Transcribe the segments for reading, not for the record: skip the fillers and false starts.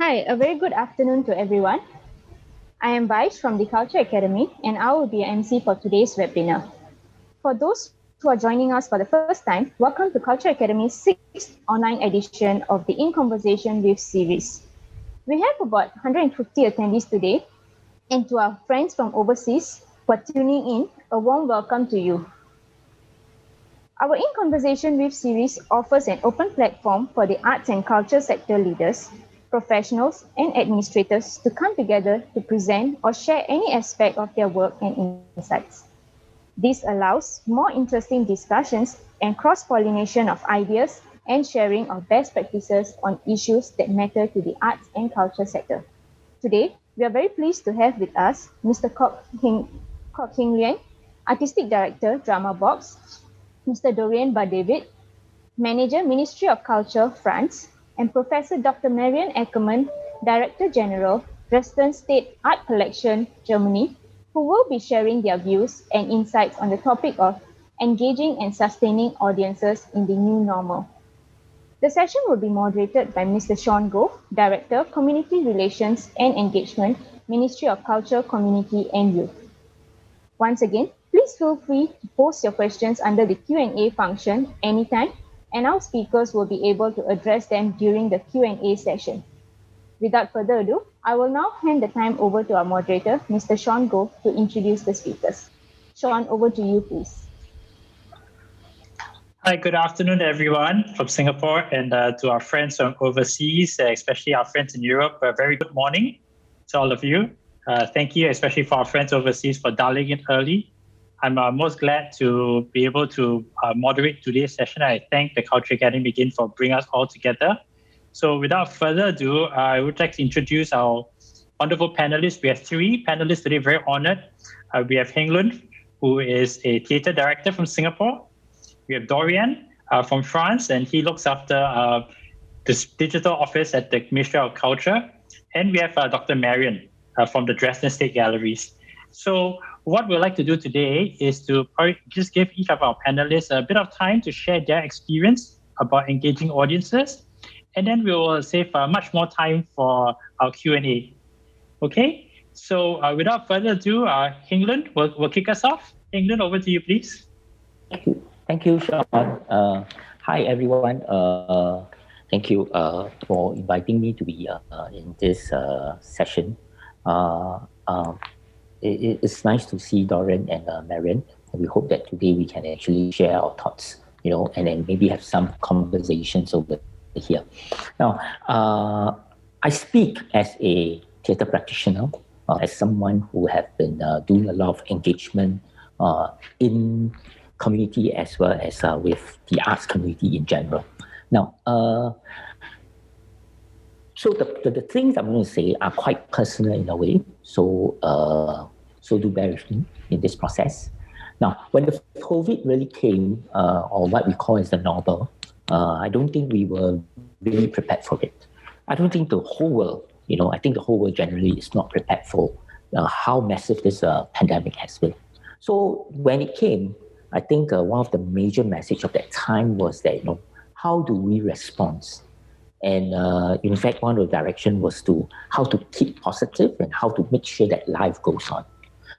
Hi, a very good afternoon to everyone. I am Vaish from the Culture Academy and I will be your MC for today's webinar. For those who are joining us for the first time, welcome to Culture Academy's 6th online edition of the In Conversation With series. We have about 150 attendees today, and to our friends from overseas who are tuning in, a warm welcome to you. Our In Conversation With series offers an open platform for the arts and culture sector leaders, professionals, and administrators to come together to present or share any aspect of their work and insights. This allows more interesting discussions and cross-pollination of ideas and sharing of best practices on issues that matter to the arts and culture sector. Today, we are very pleased to have with us Mr. Heng Leun, Artistic Director, Drama Box, Mr. Dorian Bardavid, Manager, Ministry of Culture, France, and Professor Dr. Marion Ackermann, Director General, Dresden State Art Collection, Germany, who will be sharing their views and insights on the topic of engaging and sustaining audiences in the new normal. The session will be moderated by Mr. Shaun Goh, Director, Community Relations and Engagement, Ministry of Culture, Community and Youth. Once again, please feel free to post your questions under the Q&A function anytime, and our speakers will be able to address them during the Q&A session. Without further ado, I will now hand the time over to our moderator, Mr. Shaun Goh, to introduce the speakers. Shaun, over to you, please. Hi, good afternoon, everyone from Singapore, and to our friends from overseas, especially our friends in Europe. A very good morning to all of you. Thank you, especially for our friends overseas, for dialing in early. I'm most glad to be able to moderate today's session. I thank the Culture Academy again for bringing us all together. So without further ado, I would like to introduce our wonderful panelists. We have three panelists today, very honored. We have Heng Leun, who is a theatre director from Singapore. We have Dorian from France, and he looks after this digital office at the Ministry of Culture. And we have Dr. Marion from the Dresden State Galleries. So what we'd like to do today is to just give each of our panelists a bit of time to share their experience about engaging audiences. And then we will save much more time for our Q&A. Okay, so without further ado, Heng Leun will kick us off. Heng Leun, over to you, please. Thank you, Shaun. Hi, everyone. Thank you for inviting me to be in this session. It's nice to see Dorian and Marion. We hope that today we can actually share our thoughts, and then maybe have some conversations over here. Now, I speak as a theatre practitioner, as someone who have been doing a lot of engagement in community as well as with the arts community in general. Now, so the things I'm going to say are quite personal in a way, so do bear with me in this process. Now, when the COVID really came, or what we call as the normal, I don't think we were really prepared for it. I don't think the whole world, I think the whole world generally is not prepared for how massive this pandemic has been. So when it came, I think one of the major message of that time was that, how do we respond? And in fact, one of the direction was to how to keep positive and how to make sure that life goes on.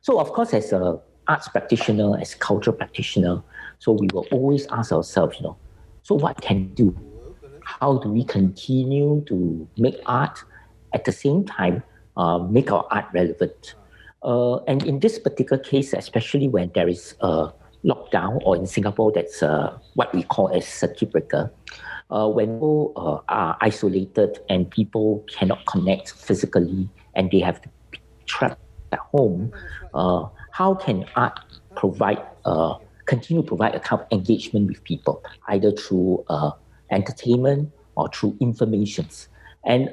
So of course, as a arts practitioner, as cultural practitioner, so we will always ask ourselves, so what can we do? How do we continue to make art at the same time, make our art relevant? And in this particular case, especially when there is a lockdown, or in Singapore, that's what we call as circuit breaker, when people are isolated and people cannot connect physically and they have to be trapped at home, how can art continue to provide a kind of engagement with people, either through entertainment or through informations? And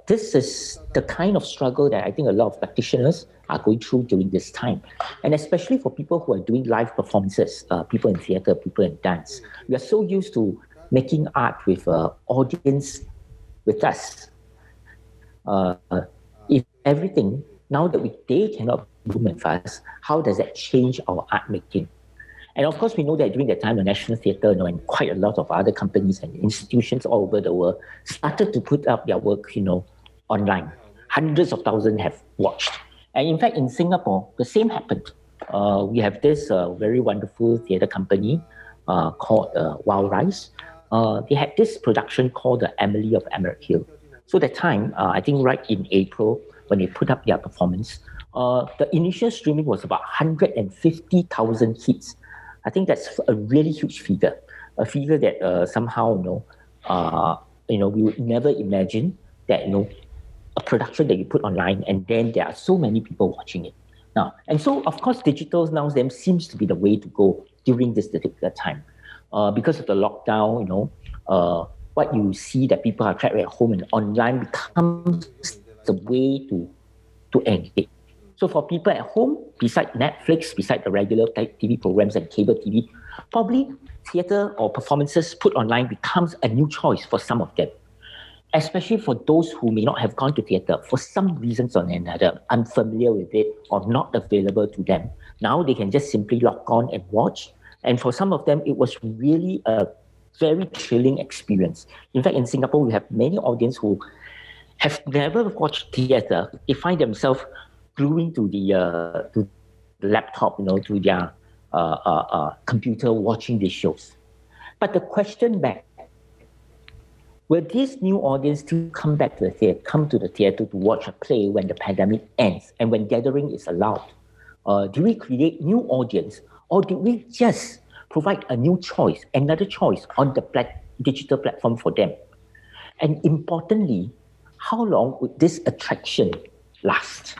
this is the kind of struggle that I think a lot of practitioners are going through during this time. And especially for people who are doing live performances, people in theatre, people in dance. We are so used to making art with audience with us. If everything, now that they cannot move with us, how does that change our art making? And of course, we know that during that time, the National Theatre, and quite a lot of other companies and institutions all over the world started to put up their work, online. Hundreds of thousands have watched. And in fact, in Singapore, the same happened. We have this very wonderful theatre company called Wild Rice. They had this production called The Emily of Emerald Hill. So that time, I think right in April, when they put up their performance, the initial streaming was about 150,000 hits. I think that's a really huge figure, a figure that somehow, we would never imagine that, a production that you put online and then there are so many people watching it. Now, and so, of course, digital now then seems to be the way to go during this particular time. Because of the lockdown, what you see that people are trapped at home and online becomes the way to engage. So for people at home, beside Netflix, beside the regular TV programs and cable TV, probably theatre or performances put online becomes a new choice for some of them, especially for those who may not have gone to theatre for some reasons or another, unfamiliar with it or not available to them. Now they can just simply log on and watch. And for some of them, it was really a very thrilling experience. In fact, in Singapore, we have many audience who have never watched theatre. They find themselves gluing to the laptop, to their computer, watching these shows. But the question back, will this new audience still come to the theatre to watch a play when the pandemic ends and when gathering is allowed? Do we create new audience, or do we just provide a new choice, another choice on the digital platform for them? And importantly, how long would this attraction last?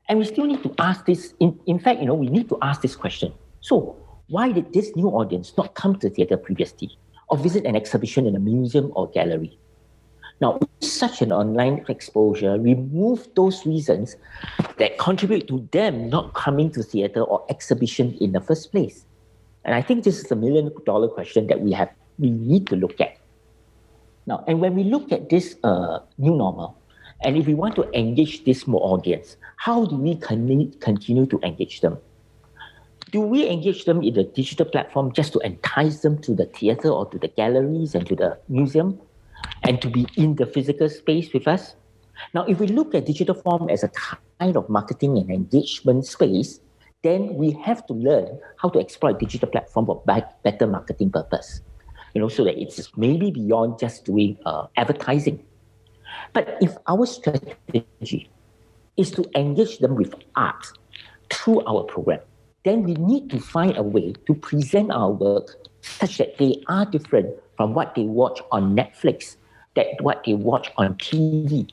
And we still need to ask this. In fact, we need to ask this question. So why did this new audience not come to theatre previously or visit an exhibition in a museum or gallery? Now, such an online exposure removes those reasons that contribute to them not coming to theatre or exhibition in the first place. And I think this is a $1 million question that we need to look at. Now, and when we look at this new normal, and if we want to engage this more audience, how do we continue to engage them? Do we engage them in the digital platform just to entice them to the theatre or to the galleries and to the museum and to be in the physical space with us? Now, if we look at digital form as a kind of marketing and engagement space, then we have to learn how to exploit digital platform for better marketing purpose, so that it's maybe beyond just doing advertising. But if our strategy is to engage them with art through our program, then we need to find a way to present our work such that they are different from what they watch on Netflix, what they watch on TV,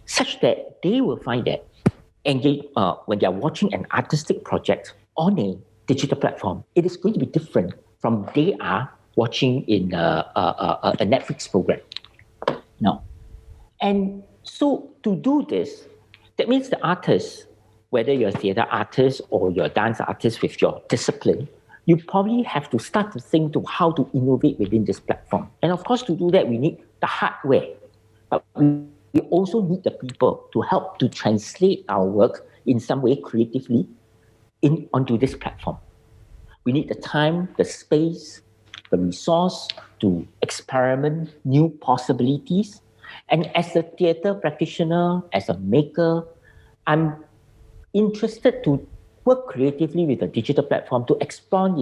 such that they will find that when they are watching an artistic project on a digital platform, it is going to be different from they are watching in a Netflix program. Now, and so to do this, that means the artist, whether you're a theatre artist or you're a dance artist with your discipline, you probably have to start to think to how to innovate within this platform. And of course, to do that, we need the hardware, but we also need the people to help to translate our work in some way creatively onto this platform. We need the time, the space, the resource to experiment new possibilities. And as a theatre practitioner, as a maker, I'm interested to work creatively with a digital platform to explore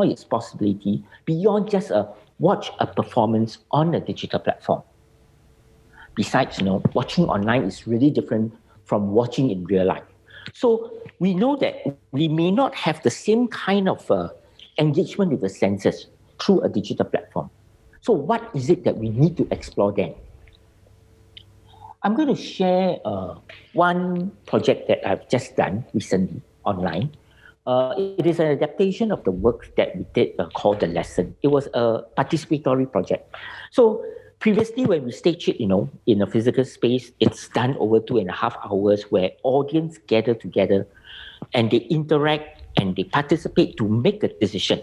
its possibility beyond just watch a performance on a digital platform. Besides, watching online is really different from watching in real life. So we know that we may not have the same kind of engagement with the senses through a digital platform. So what is it that we need to explore then? I'm going to share one project that I've just done recently online. It is an adaptation of the work that we did called The Lesson. It was a participatory project. So previously, when we stage it, in a physical space, it's done over 2.5 hours where audience gather together and they interact and they participate to make a decision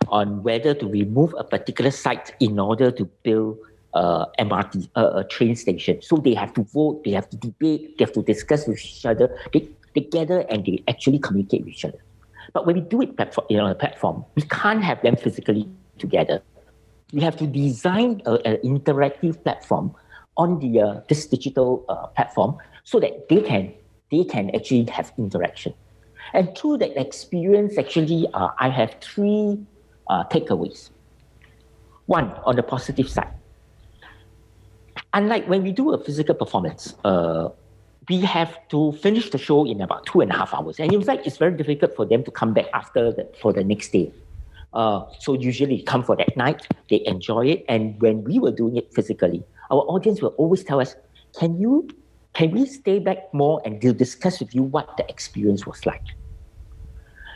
on whether to remove a particular site in order to build MRT, a train station. So they have to vote, they have to debate, they have to discuss with each other. They gather and they actually communicate with each other. But when we do it on a platform, we can't have them physically together. We have to design an interactive platform on this digital platform so that they can actually have interaction. And through that experience, actually, I have three takeaways. One, on the positive side. Unlike when we do a physical performance, we have to finish the show in about 2.5 hours. And in fact, it's very difficult for them to come back for the next day. So usually come for that night, they enjoy it. And when we were doing it physically, our audience will always tell us, can we stay back more and they'll discuss with you what the experience was like?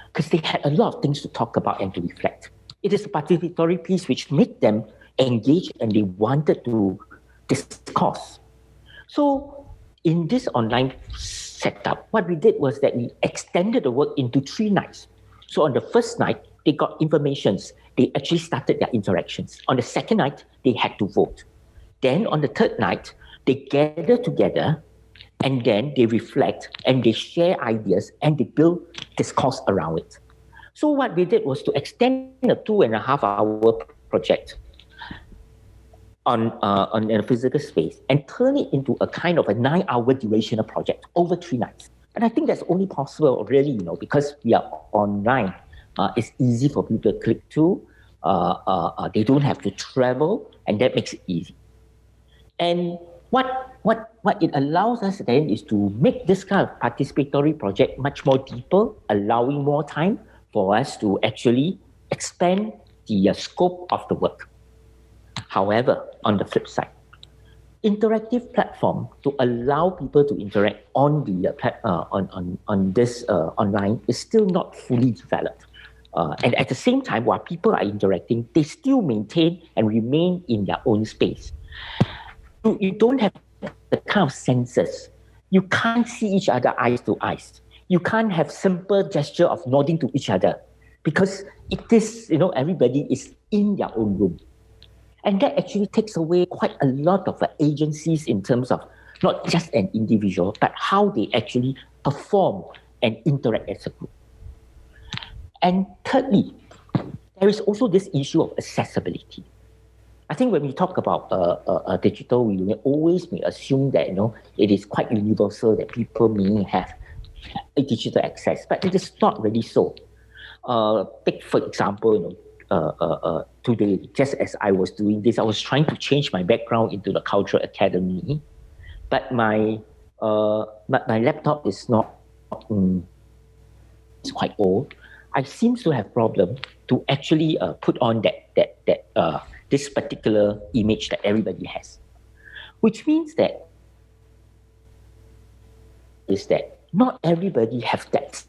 Because they had a lot of things to talk about and to reflect. It is a participatory piece which made them engage and they wanted to discuss. So in this online setup, what we did was that we extended the work into 3 nights. So on the first night, they got informations. They actually started their interactions. On the second night, they had to vote. Then on the third night, they gather together and then they reflect and they share ideas and they build discourse around it. So what we did was to extend a 2.5-hour project on a physical space and turn it into a kind of a 9-hour durational project over 3 nights. And I think that's only possible really, because we are online. It's easy for people to click to. They don't have to travel, and that makes it easy. And what it allows us then is to make this kind of participatory project much more deeper, allowing more time for us to actually expand the scope of the work. However, on the flip side, interactive platform to allow people to interact on the on this online is still not fully developed. And at the same time, while people are interacting, they still maintain and remain in their own space. You don't have the kind of senses. You can't see each other eyes to eyes. You can't have simple gesture of nodding to each other because it is, everybody is in their own room. And that actually takes away quite a lot of agencies in terms of not just an individual, but how they actually perform and interact as a group. And thirdly, there is also this issue of accessibility. I think when we talk about digital, we may always assume that it is quite universal that people may have a digital access, but it is not really so. Take for example, today, just as I was doing this, I was trying to change my background into the Cultural Academy, but my laptop is not. It's quite old. I seem to have problem to actually put on this particular image that everybody has, which means that not everybody has that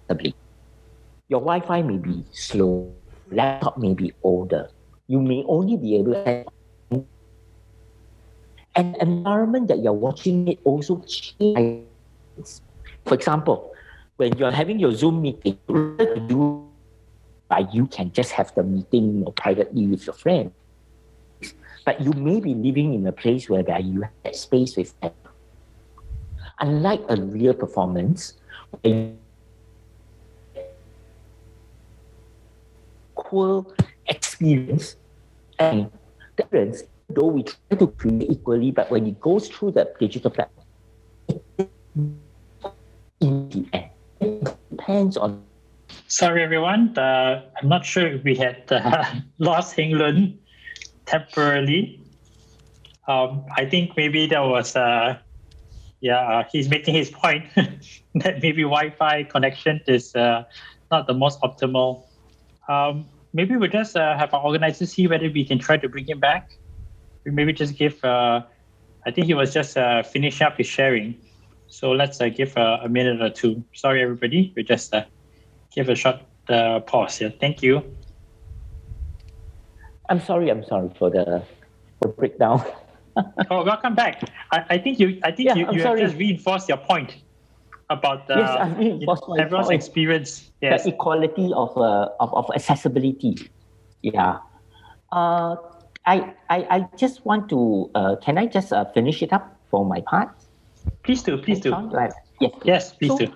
ability. Your Wi-Fi may be slow, laptop may be older. You may only be able to an environment that you're watching it also changes. For example, when you're having your Zoom meeting, you can just have the meeting privately with your friend. But you may be living in a place where you have space with them. Unlike a real performance, equal experience and difference, though we try to create equally, but when it goes through the digital platform, in the end, it depends on. Sorry, everyone. I'm not sure if we had lost Heng Leun temporarily. I think maybe that was, he's making his point that maybe Wi-Fi connection is not the most optimal. Maybe we'll just have our organizers see whether we can try to bring him back. We maybe just give, I think he was just finishing up his sharing. So let's give a minute or two. Sorry, everybody. We just give a short pause here. Thank you. I'm sorry for the breakdown. Oh, welcome back. I think you have just reinforced your point about everyone's experience. Yes, the equality of accessibility. Yeah. I just want to. Can I just finish it up for my part? Please do. Yes. Yes, please do.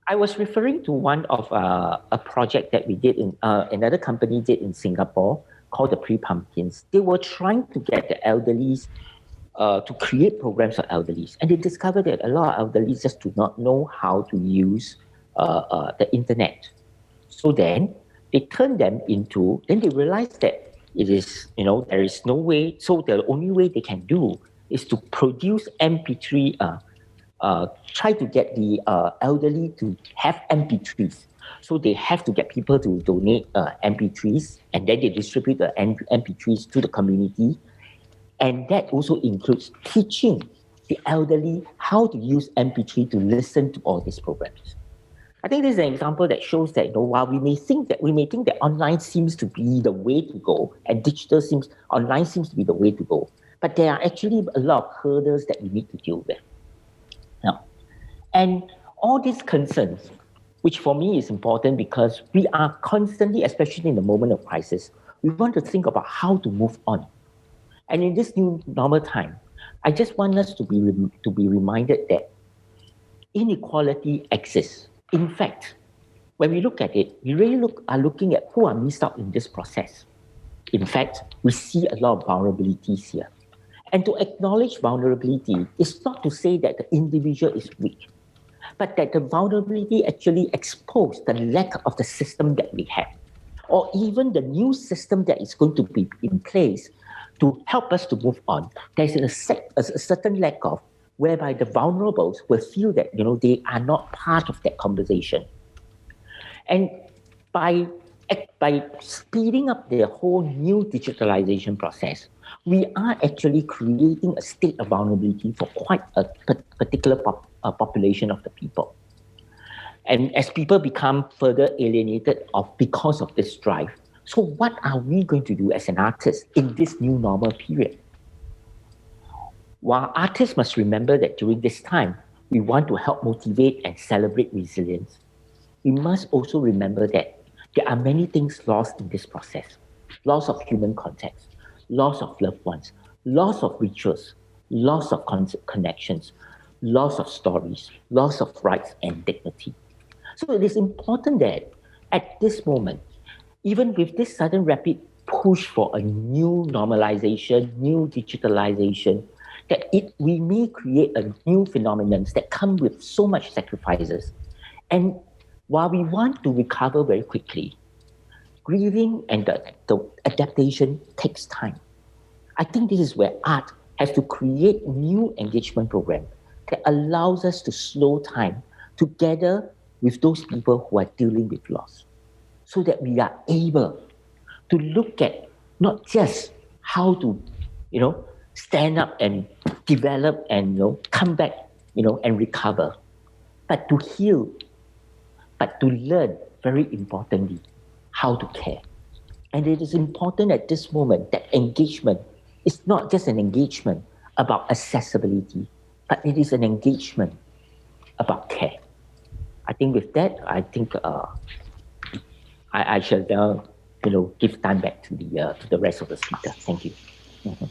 I was referring to one of a project that we did in another company did in Singapore called the Pre-Pumpkins. They were trying to get the elderlies to create programs for elderlies, and they discovered that a lot of elderlies just do not know how to use the internet. So then they turned them into. Then they realized that it is there is no way. So the only way they can do is to produce MP3. Try to get the elderly to have MP3s. So they have to get people to donate MP3s, and then they distribute the MP3s to the community. And that also includes teaching the elderly how to use MP3 to listen to all these programs. I think this is an example that shows that while we may think that online seems to be the way to go, and online seems to be the way to go, but there are actually a lot of hurdles that we need to deal with. And all these concerns, which for me is important because we are constantly, especially in the moment of crisis, we want to think about how to move on. And in this new normal time, I just want us to be reminded that inequality exists. In fact, when we look at it, we really are looking at who are missed out in this process. In fact, we see a lot of vulnerabilities here. And to acknowledge vulnerability is not to say that the individual is weak, but that the vulnerability actually exposes the lack of the system that we have, or even the new system that is going to be in place to help us to move on. There's a certain lack of, whereby the vulnerables will feel that they are not part of that conversation. And by speeding up the whole new digitalization process, we are actually creating a state of vulnerability for quite a particular population of the people. And as people become further alienated because of this drive, so what are we going to do as an artist in this new normal period? While artists must remember that during this time, we want to help motivate and celebrate resilience, we must also remember that there are many things lost in this process. Loss of human context, loss of loved ones, loss of rituals, loss of connections, loss of stories, loss of rights and dignity. So it is important that at this moment, even with this sudden rapid push for a new normalization, new digitalization, that we may create a new phenomenon that come with so much sacrifices. And while we want to recover very quickly, grieving and the adaptation takes time. I think this is where art has to create new engagement program that allows us to slow time together with those people who are dealing with loss, so that we are able to look at not just how to, stand up and develop and come back, and recover, but to heal, but to learn, very importantly, how to care. And it is important at this moment that engagement is not just an engagement about accessibility, but it is an engagement about care. I think with that, I shall now, give time back to the rest of the speaker. Thank you. Mm-hmm.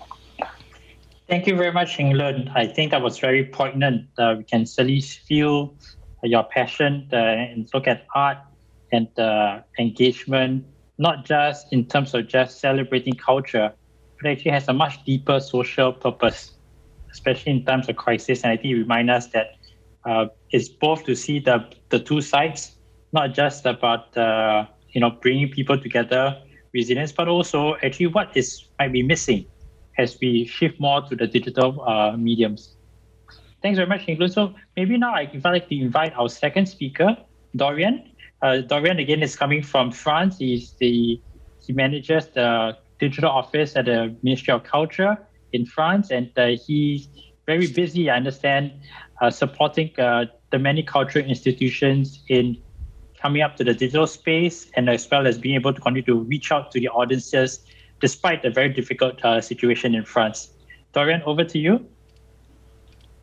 Thank you very much, Leun. I think that was very poignant. We can certainly feel your passion and look at art and engagement, not just in terms of just celebrating culture, but actually has a much deeper social purpose, especially in times of crisis. And I think it reminds us that it's both to see the two sides, not just about bringing people together, resilience, but also actually what might be missing as we shift more to the digital mediums. Thanks very much, Leun. So maybe now I'd like to invite our second speaker, Dorian. Dorian, again, is coming from France. He manages the digital office at the Ministry of Culture in France, and he's very busy, I understand, supporting the many cultural institutions in coming up to the digital space, and as well as being able to continue to reach out to the audiences despite the very difficult situation in France. Dorian, over to you.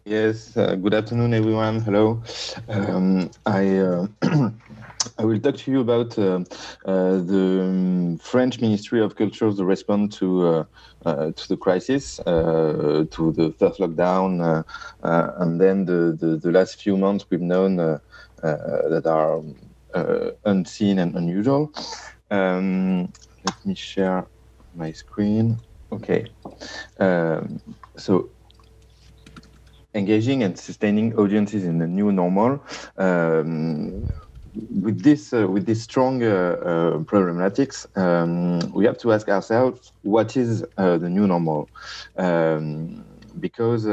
Yes, good afternoon, everyone. Hello. I will talk to you about the French Ministry of Culture's response to the crisis, to the first lockdown, and then the last few months we've known that are unseen and unusual. Let me share my screen. Okay. So engaging and sustaining audiences in the new normal. With this strong problematics, we have to ask ourselves, what is the new normal? Because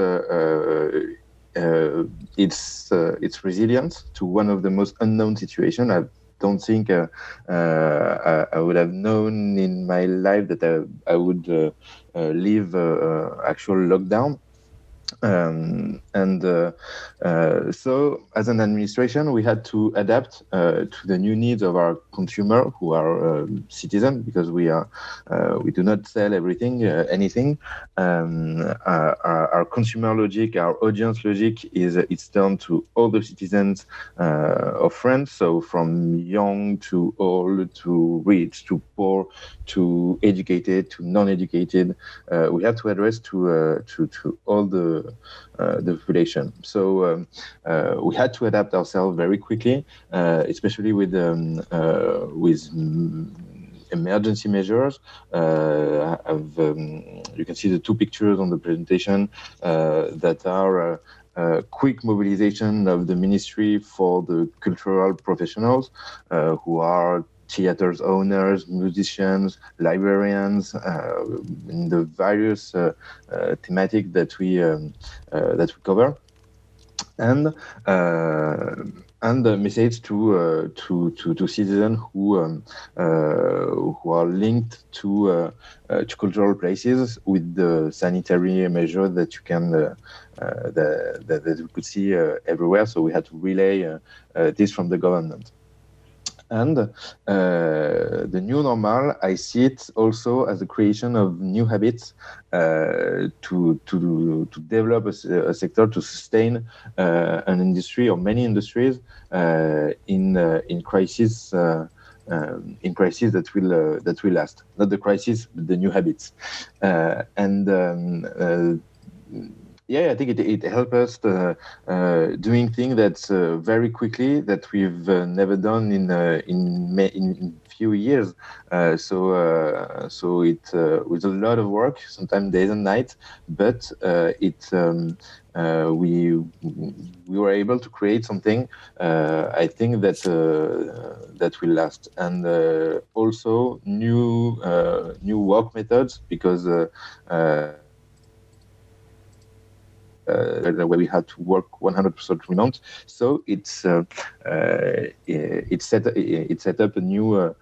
it's resilient to one of the most unknown situations. I don't think I would have known in my life that I would live actual lockdown. So as an administration, we had to adapt to the new needs of our consumer, who are citizens, because we do not sell anything. Our consumer logic, our audience logic it's turned to all the citizens of France. So from young to old, to rich, to poor, to educated, to non-educated, we have to address to all the population. So we had to adapt ourselves very quickly, especially with emergency measures. You can see the two pictures on the presentation that are quick mobilization of the ministry for the cultural professionals who are theaters owners, musicians, librarians, in the various thematic that we cover, and the message to citizens who are linked to cultural places with the sanitary measure that you can that we could see everywhere. So we had to relay this from the government. And the new normal, I see it also as the creation of new habits to develop a sector, to sustain an industry or many industries in crisis. In crisis that will last, not the crisis, but the new habits, yeah, I think it helped us doing things that's very quickly that we've never done in few years. So it was a lot of work, sometimes days and nights, but we were able to create something. I think that will last, and also new work methods, because. Where we had to work 100% remote, so it set up a new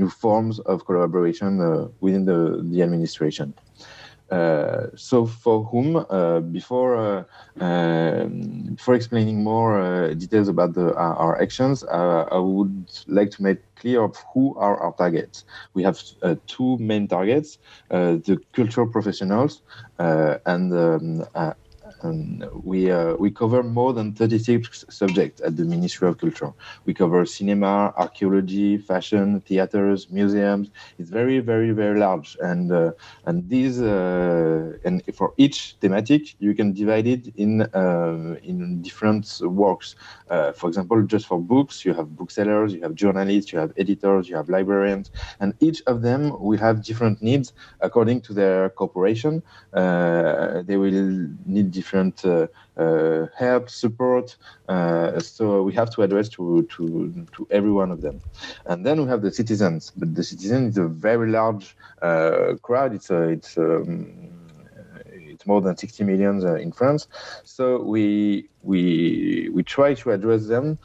forms of collaboration within the administration. So for whom, before explaining more details about our actions, I would like to make clear of who are our targets. We have two main targets: the cultural professionals and we cover more than 36 subjects at the Ministry of Culture. We cover cinema, archaeology, fashion, theaters, museums. It's very, very, very large, and these and for each thematic you can divide it in different works. For example, just for books, you have booksellers, you have journalists, you have editors, you have librarians, and each of them will have different needs according to their corporation. They will need different help, support. So we have to address to every one of them. And then we have the citizens, but the citizen is a very large crowd. It's more than 60 million in France. So we try to address them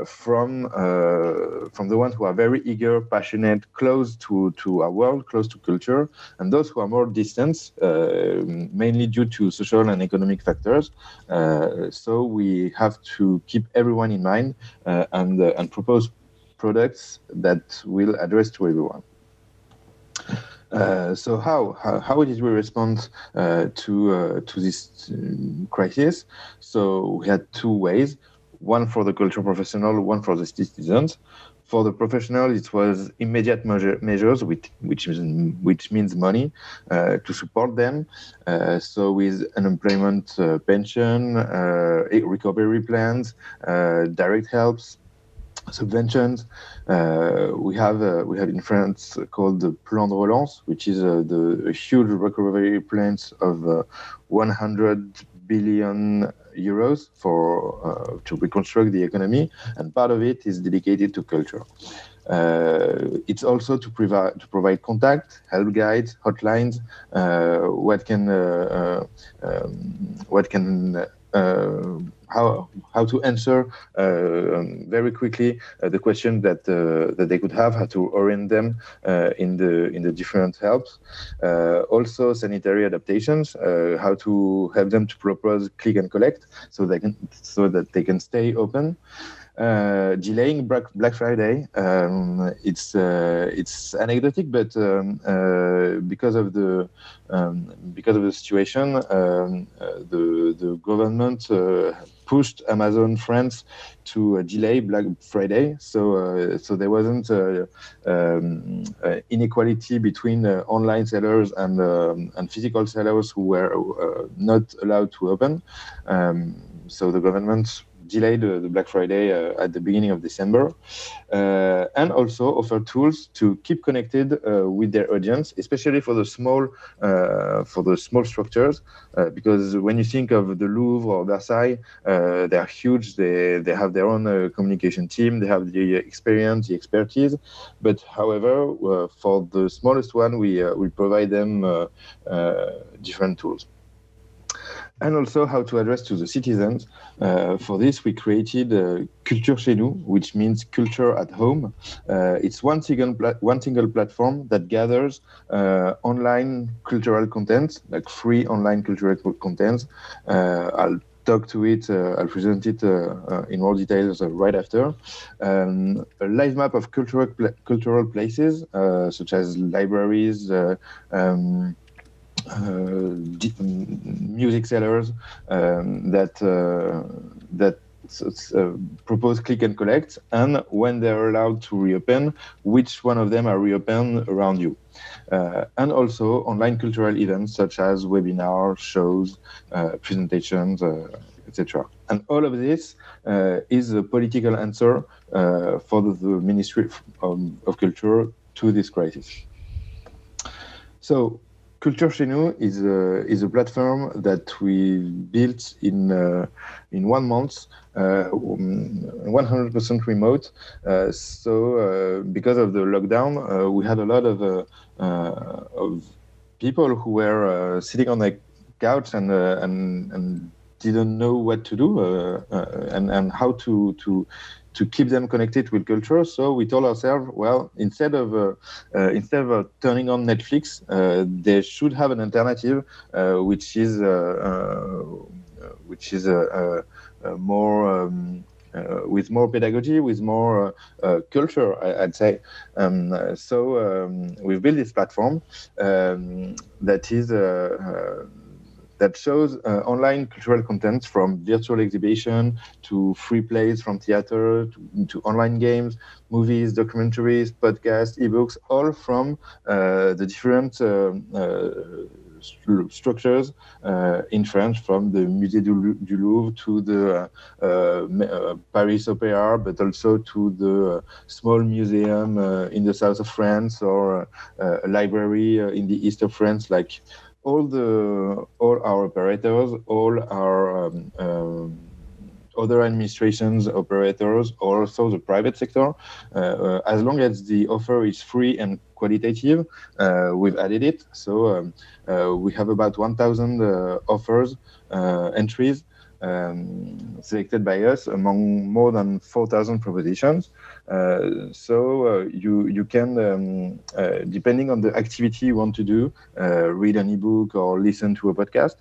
from the ones who are very eager, passionate, close to our world, close to culture, and those who are more distant, mainly due to social and economic factors. So we have to keep everyone in mind and propose products that will address to everyone. So how did we respond to this crisis? So we had two ways: one for the cultural professional, one for the citizens. For the professionals, it was immediate measures, which means money to support them. So with unemployment pension, recovery plans, direct helps, subventions. We have in France called the Plan de Relance, which is the huge recovery plans of 100 billion euros for to reconstruct the economy, and part of it is dedicated to culture. It's also to provide contact, help guides, hotlines, how to answer very quickly the question that they could have, how to orient them in the different helps. Also sanitary adaptations, how to help them to propose click and collect so that they can stay open. Delaying Black Friday, it's anecdotic, but because of the situation, the government pushed Amazon France to delay Black Friday, so there wasn't inequality between online sellers and physical sellers who were not allowed to open. So the government delayed the Black Friday at the beginning of December, and also offer tools to keep connected with their audience, especially for the small structures, because when you think of the Louvre or Versailles, they are huge. They have their own communication team. They have the experience, the expertise. But however, for the smallest one, we provide them different tools. And also how to address to the citizens. For this, we created Culture Chez Nous, which means culture at home. It's one single platform that gathers online cultural content, like free online cultural content. I'll talk to it, I'll present it in more details right after. A live map of cultural places, such as libraries, music sellers that propose click and collect, and when they're allowed to reopen, which one of them are reopened around you. And also online cultural events such as webinars, shows, presentations, etc. And all of this is a political answer for the Ministry of Culture to this crisis. So Culture Chez Nous is a platform that we built in 1 month, 100% remote. So because of the lockdown, we had a lot of people who were sitting on the couch and didn't know what to do and how to keep them connected with culture. So we told ourselves, well, instead of turning on Netflix, they should have an alternative, which is more with more pedagogy, with more culture, I'd say. So we've built this platform that shows online cultural content, from virtual exhibition to free plays from theater to online games, movies, documentaries, podcasts, ebooks, all from the different structures in France, from the Musée du Louvre to the Paris Opera, but also to the small museum in the south of France, or a library in the east of France. Like all our operators, all our other administrations, operators, or also the private sector, as long as the offer is free and qualitative, we've added it. So we have about 1,000 offers, entries, selected by us among more than 4,000 propositions. So you can, depending on the activity you want to do, read an ebook or listen to a podcast,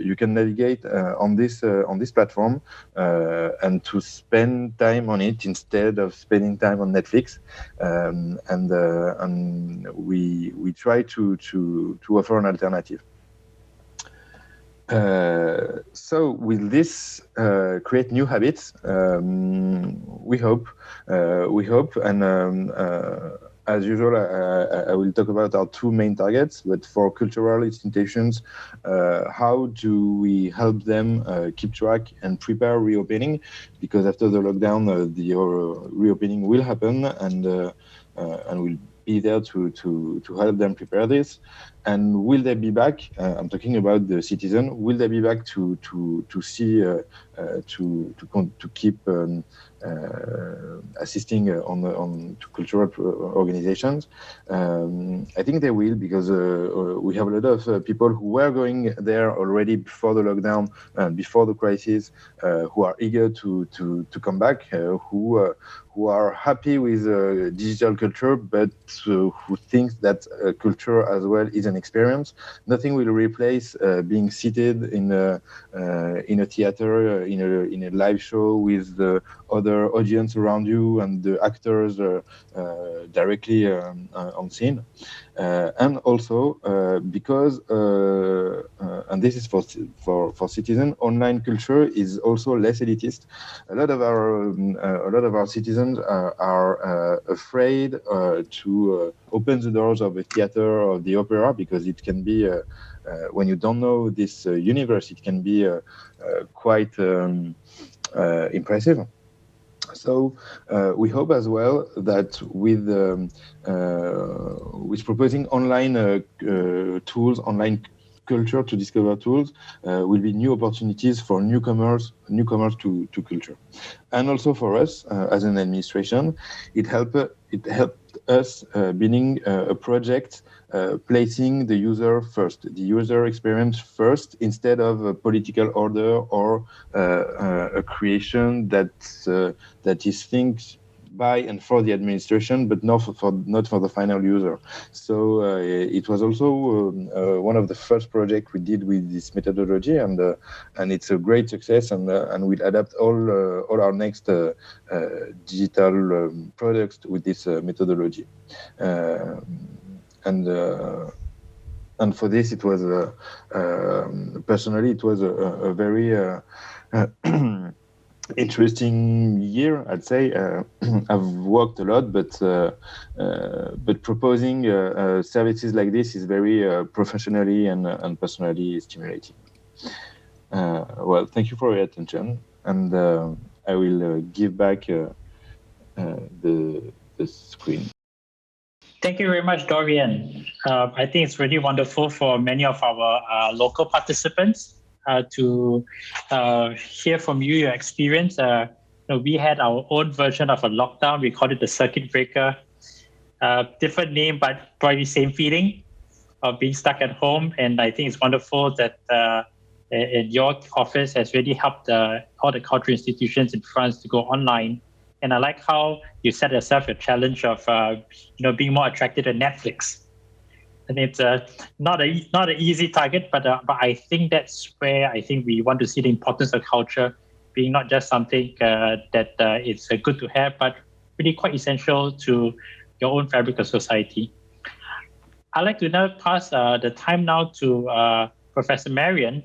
you can navigate on this platform and to spend time on it instead of spending time on Netflix. And we try to offer an alternative. So will this create new habits? We hope, and as usual, I will talk about our two main targets. But for cultural institutions, how do we help them keep track and prepare reopening? Because after the lockdown, the reopening will happen, and we'll be there to help them prepare this. And will they be back? I'm talking about the citizen. Will they be back to see to keep assisting on to cultural organizations? I think they will, because we have a lot of people who were going there already before the lockdown, before the crisis, who are eager to come back, who are happy with digital culture, but who think that culture as well is an experience. Nothing will replace being seated in a theater, in a live show with the other audience around you and the actors directly on scene. And also because and this is for citizens, online culture is also less elitist. A lot of our citizens are afraid to open the doors of a theater or the opera, because it can be when you don't know this universe, it can be quite impressive. So we hope as well that with proposing online tools, online culture to discover tools, will be new opportunities for newcomers to culture, and also for us as an administration, it helped us beginning a project placing the user first, the user experience first, instead of a political order or a creation that is things by and for the administration, but not for the final user. So it was also one of the first projects we did with this methodology, and it's a great success, and we'll adapt all our next digital products with this methodology. And for this, it was personally, it was a very interesting year, I'd say. I've worked a lot, but proposing services like this is very professionally and personally stimulating. Well, thank you for your attention, and I will give back the screen. Thank you very much, Dorian. I think it's really wonderful for many of our local participants to hear from you, your experience. We had our own version of a lockdown. We called it the circuit breaker. Different name, but probably same feeling of being stuck at home. And I think it's wonderful that your office has really helped all the cultural institutions in France to go online. And I like how you set yourself a challenge of being more attracted to Netflix. And it's not an easy target, but I think that's where I think we want to see the importance of culture being not just something that it's good to have, but really quite essential to your own fabric of society. I'd like to now pass the time now to Professor Marion.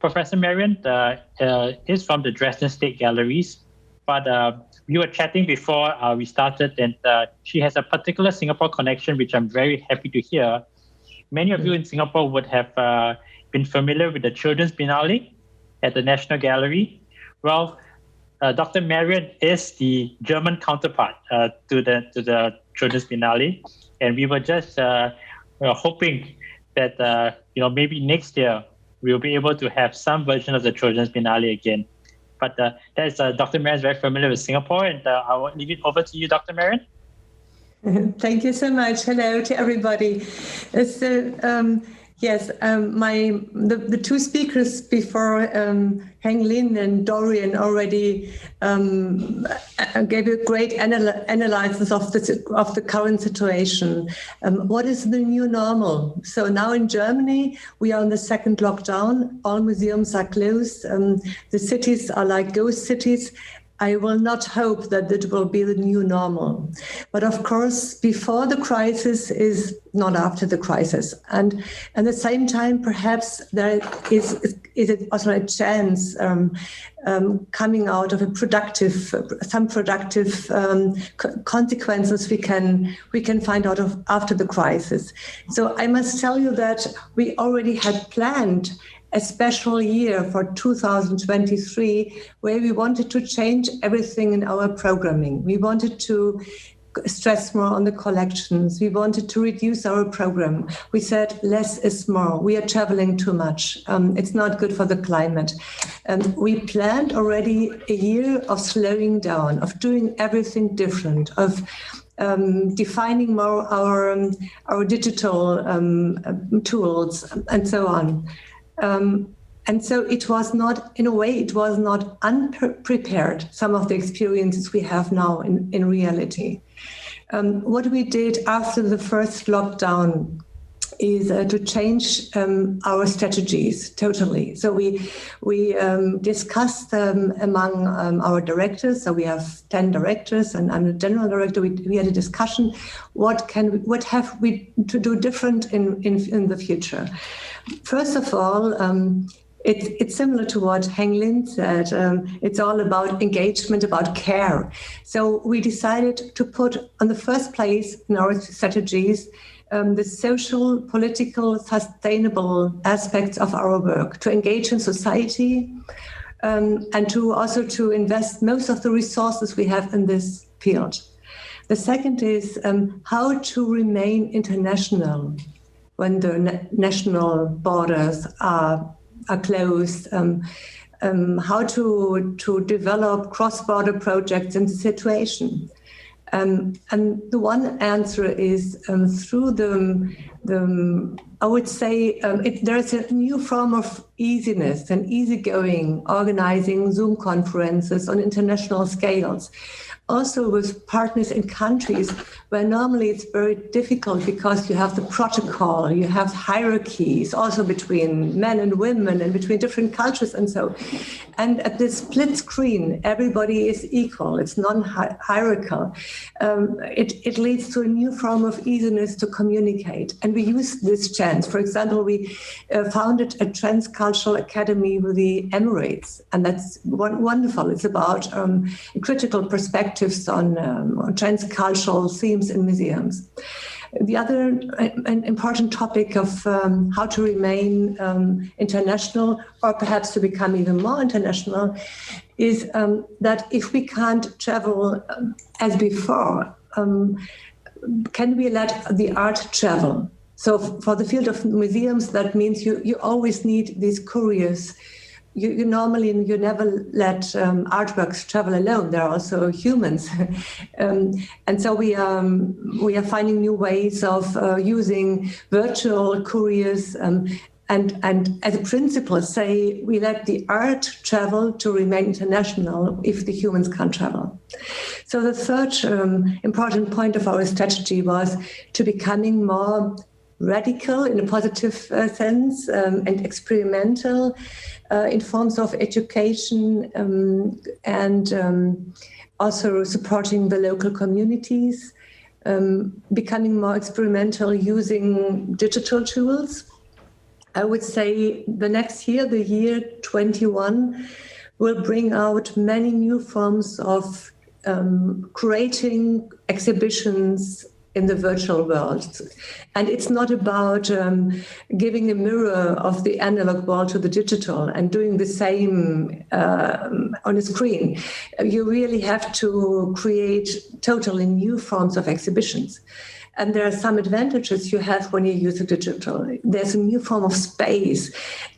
Professor Marion is from the Dresden State Galleries, but we were chatting before we started, and she has a particular Singapore connection, which I'm very happy to hear. Many of you in Singapore would have been familiar with the Children's Biennale at the National Gallery. Well, Dr. Marion is the German counterpart to the Children's Biennale, and we were just hoping that maybe next year we'll be able to have some version of the Children's Biennale again. But that's Dr. Marion is very familiar with Singapore, and I will leave it over to you, Dr. Marion. Thank you so much. Hello to everybody. Yes, the two speakers before, Heng, Leun, and Dorian, already gave a great analysis of the current situation. What is the new normal? So now in Germany, we are in the second lockdown. All museums are closed. The cities are like ghost cities. I will not hope that it will be the new normal. But of course, before the crisis is not after the crisis. And at the same time, perhaps there is also a chance coming out of some productive consequences we can find out of after the crisis. So I must tell you that we already had planned a special year for 2023, where we wanted to change everything in our programming. We wanted to stress more on the collections. We wanted to reduce our program. We said less is more. We are traveling too much. It's not good for the climate. And we planned already a year of slowing down, of doing everything different, of defining more our digital tools and so on. And so it was not, in a way, it was not unprepared, some of the experiences we have now in reality. What we did after the first lockdown is to change our strategies totally. So we discussed among our directors. So we have 10 directors, and I'm the general director. We had a discussion. What have we to do different in the future? First of all, it's similar to what Heng said. It's all about engagement, about care. So we decided to put on the first place in our strategies the social, political, sustainable aspects of our work, to engage in society, and to also to invest most of the resources we have in this field. The second is how to remain international when the national borders are closed, how to develop cross-border projects in the situation. And the one answer is through I would say there's a new form of easiness and easygoing, organizing Zoom conferences on international scales. Also with partners in countries where normally it's very difficult because you have the protocol, you have hierarchies also between men and women and between different cultures and so. And at this split screen, everybody is equal, it's non-hierarchical. It leads to a new form of easiness to communicate. And we use this chance. For example, we founded a transcultural academy with the Emirates, and that's wonderful. It's about critical perspectives on transcultural themes in museums. The other an important topic of how to remain international, or perhaps to become even more international, is that if we can't travel as before, can we let the art travel? So for the field of museums, that means you always need these couriers. You never let artworks travel alone. There are also humans, and so we are finding new ways of using virtual couriers. And as a principle, say we let the art travel to remain international if the humans can't travel. So the third important point of our strategy was to becoming more radical in a positive sense and experimental in forms of education and also supporting the local communities, becoming more experimental using digital tools. I would say the next year, the year 21, will bring out many new forms of creating exhibitions in the virtual world. And it's not about giving a mirror of the analog world to the digital and doing the same on a screen. You really have to create totally new forms of exhibitions. And there are some advantages you have when you use the digital. There's a new form of space.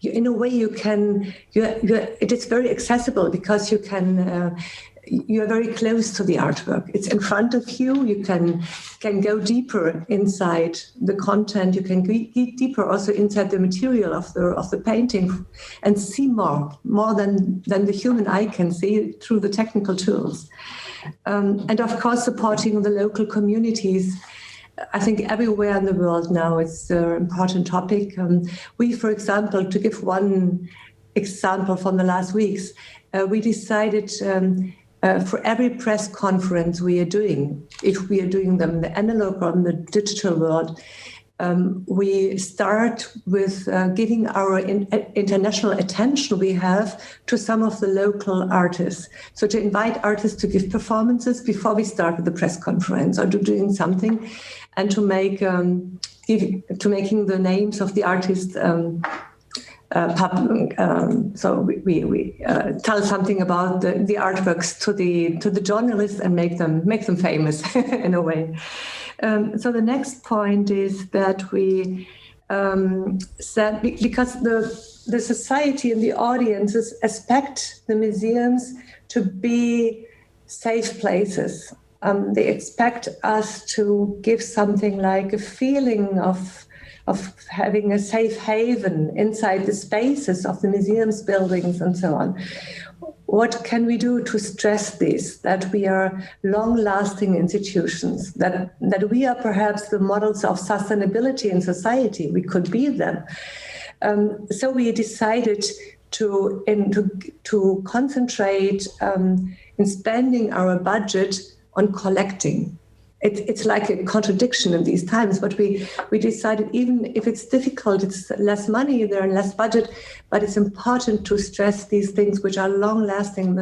In a way, it is very accessible because you are very close to the artwork. It's in front of you. You can go deeper inside the content. You can go deeper also inside the material of the painting and see more than the human eye can see through the technical tools. And of course, supporting the local communities. I think everywhere in the world now it's an important topic. We, for example, to give one example from the last weeks, we decided for every press conference we are doing, if we are doing them in the analog or in the digital world, we start with giving our international attention we have to some of the local artists. So to invite artists to give performances before we start with the press conference or to doing something, and to make making the names of the artists so we tell something about the artworks to the journalists and make them famous in a way. So the next point is that we said, because the society and the audiences expect the museums to be safe places. They expect us to give something like a feeling of having a safe haven inside the spaces of the museums, buildings, and so on. What can we do to stress this, that we are long-lasting institutions, that we are perhaps the models of sustainability in society? We could be them. So we decided to concentrate in spending our budget on collecting. It's like a contradiction in these times, but we decided, even if it's difficult, it's less money there and less budget, but it's important to stress these things which are long-lasting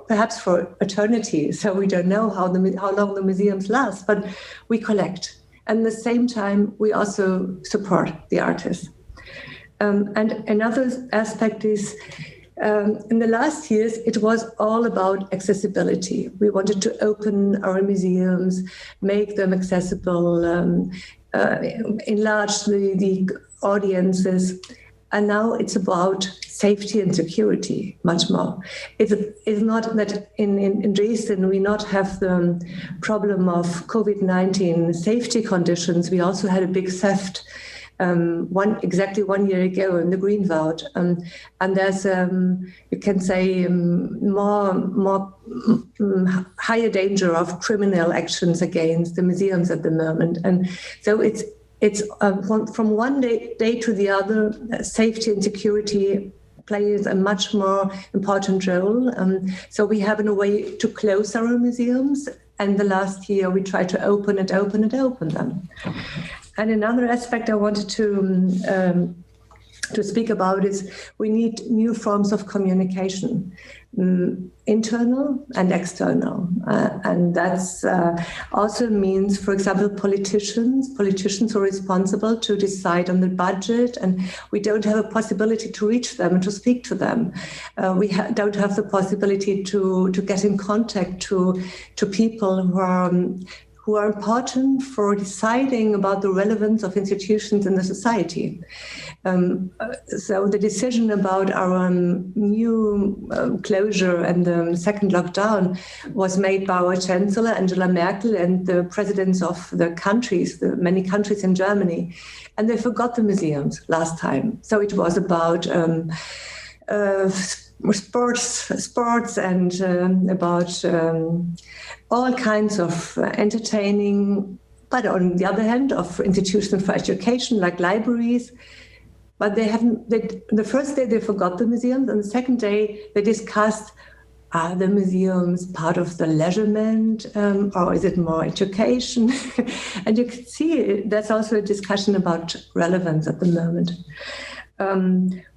perhaps for eternity. So we don't know how long the museums last, but we collect. And at the same time, we also support the artists. And another aspect is, in the last years, it was all about accessibility. We wanted to open our museums, make them accessible, enlarge the audiences. And now it's about safety and security much more. It's not that in Dresden we not have the problem of COVID-19 safety conditions. We also had a big theft exactly 1 year ago in the Greenwald, and there's you can say more higher danger of criminal actions against the museums at the moment, and so it's from one day to the other, safety and security plays a much more important role. So we have in a way to close our museums, and the last year we try to open them. And another aspect I wanted to speak about is we need new forms of communication, internal and external. And that's also means, for example, politicians are responsible to decide on the budget, and we don't have a possibility to reach them and to speak to them. We don't have the possibility to get in contact to people who are important for deciding about the relevance of institutions in the society. So the decision about our new closure and the second lockdown was made by our Chancellor, Angela Merkel, and the presidents of the many countries in Germany. And they forgot the museums last time. So it was about sports and about all kinds of entertaining, but on the other hand, of institutions for education like libraries. But the first day they forgot the museums, and the second day they discussed, are the museums part of the leisurement, or is it more education? And you can see there's also a discussion about relevance at the moment.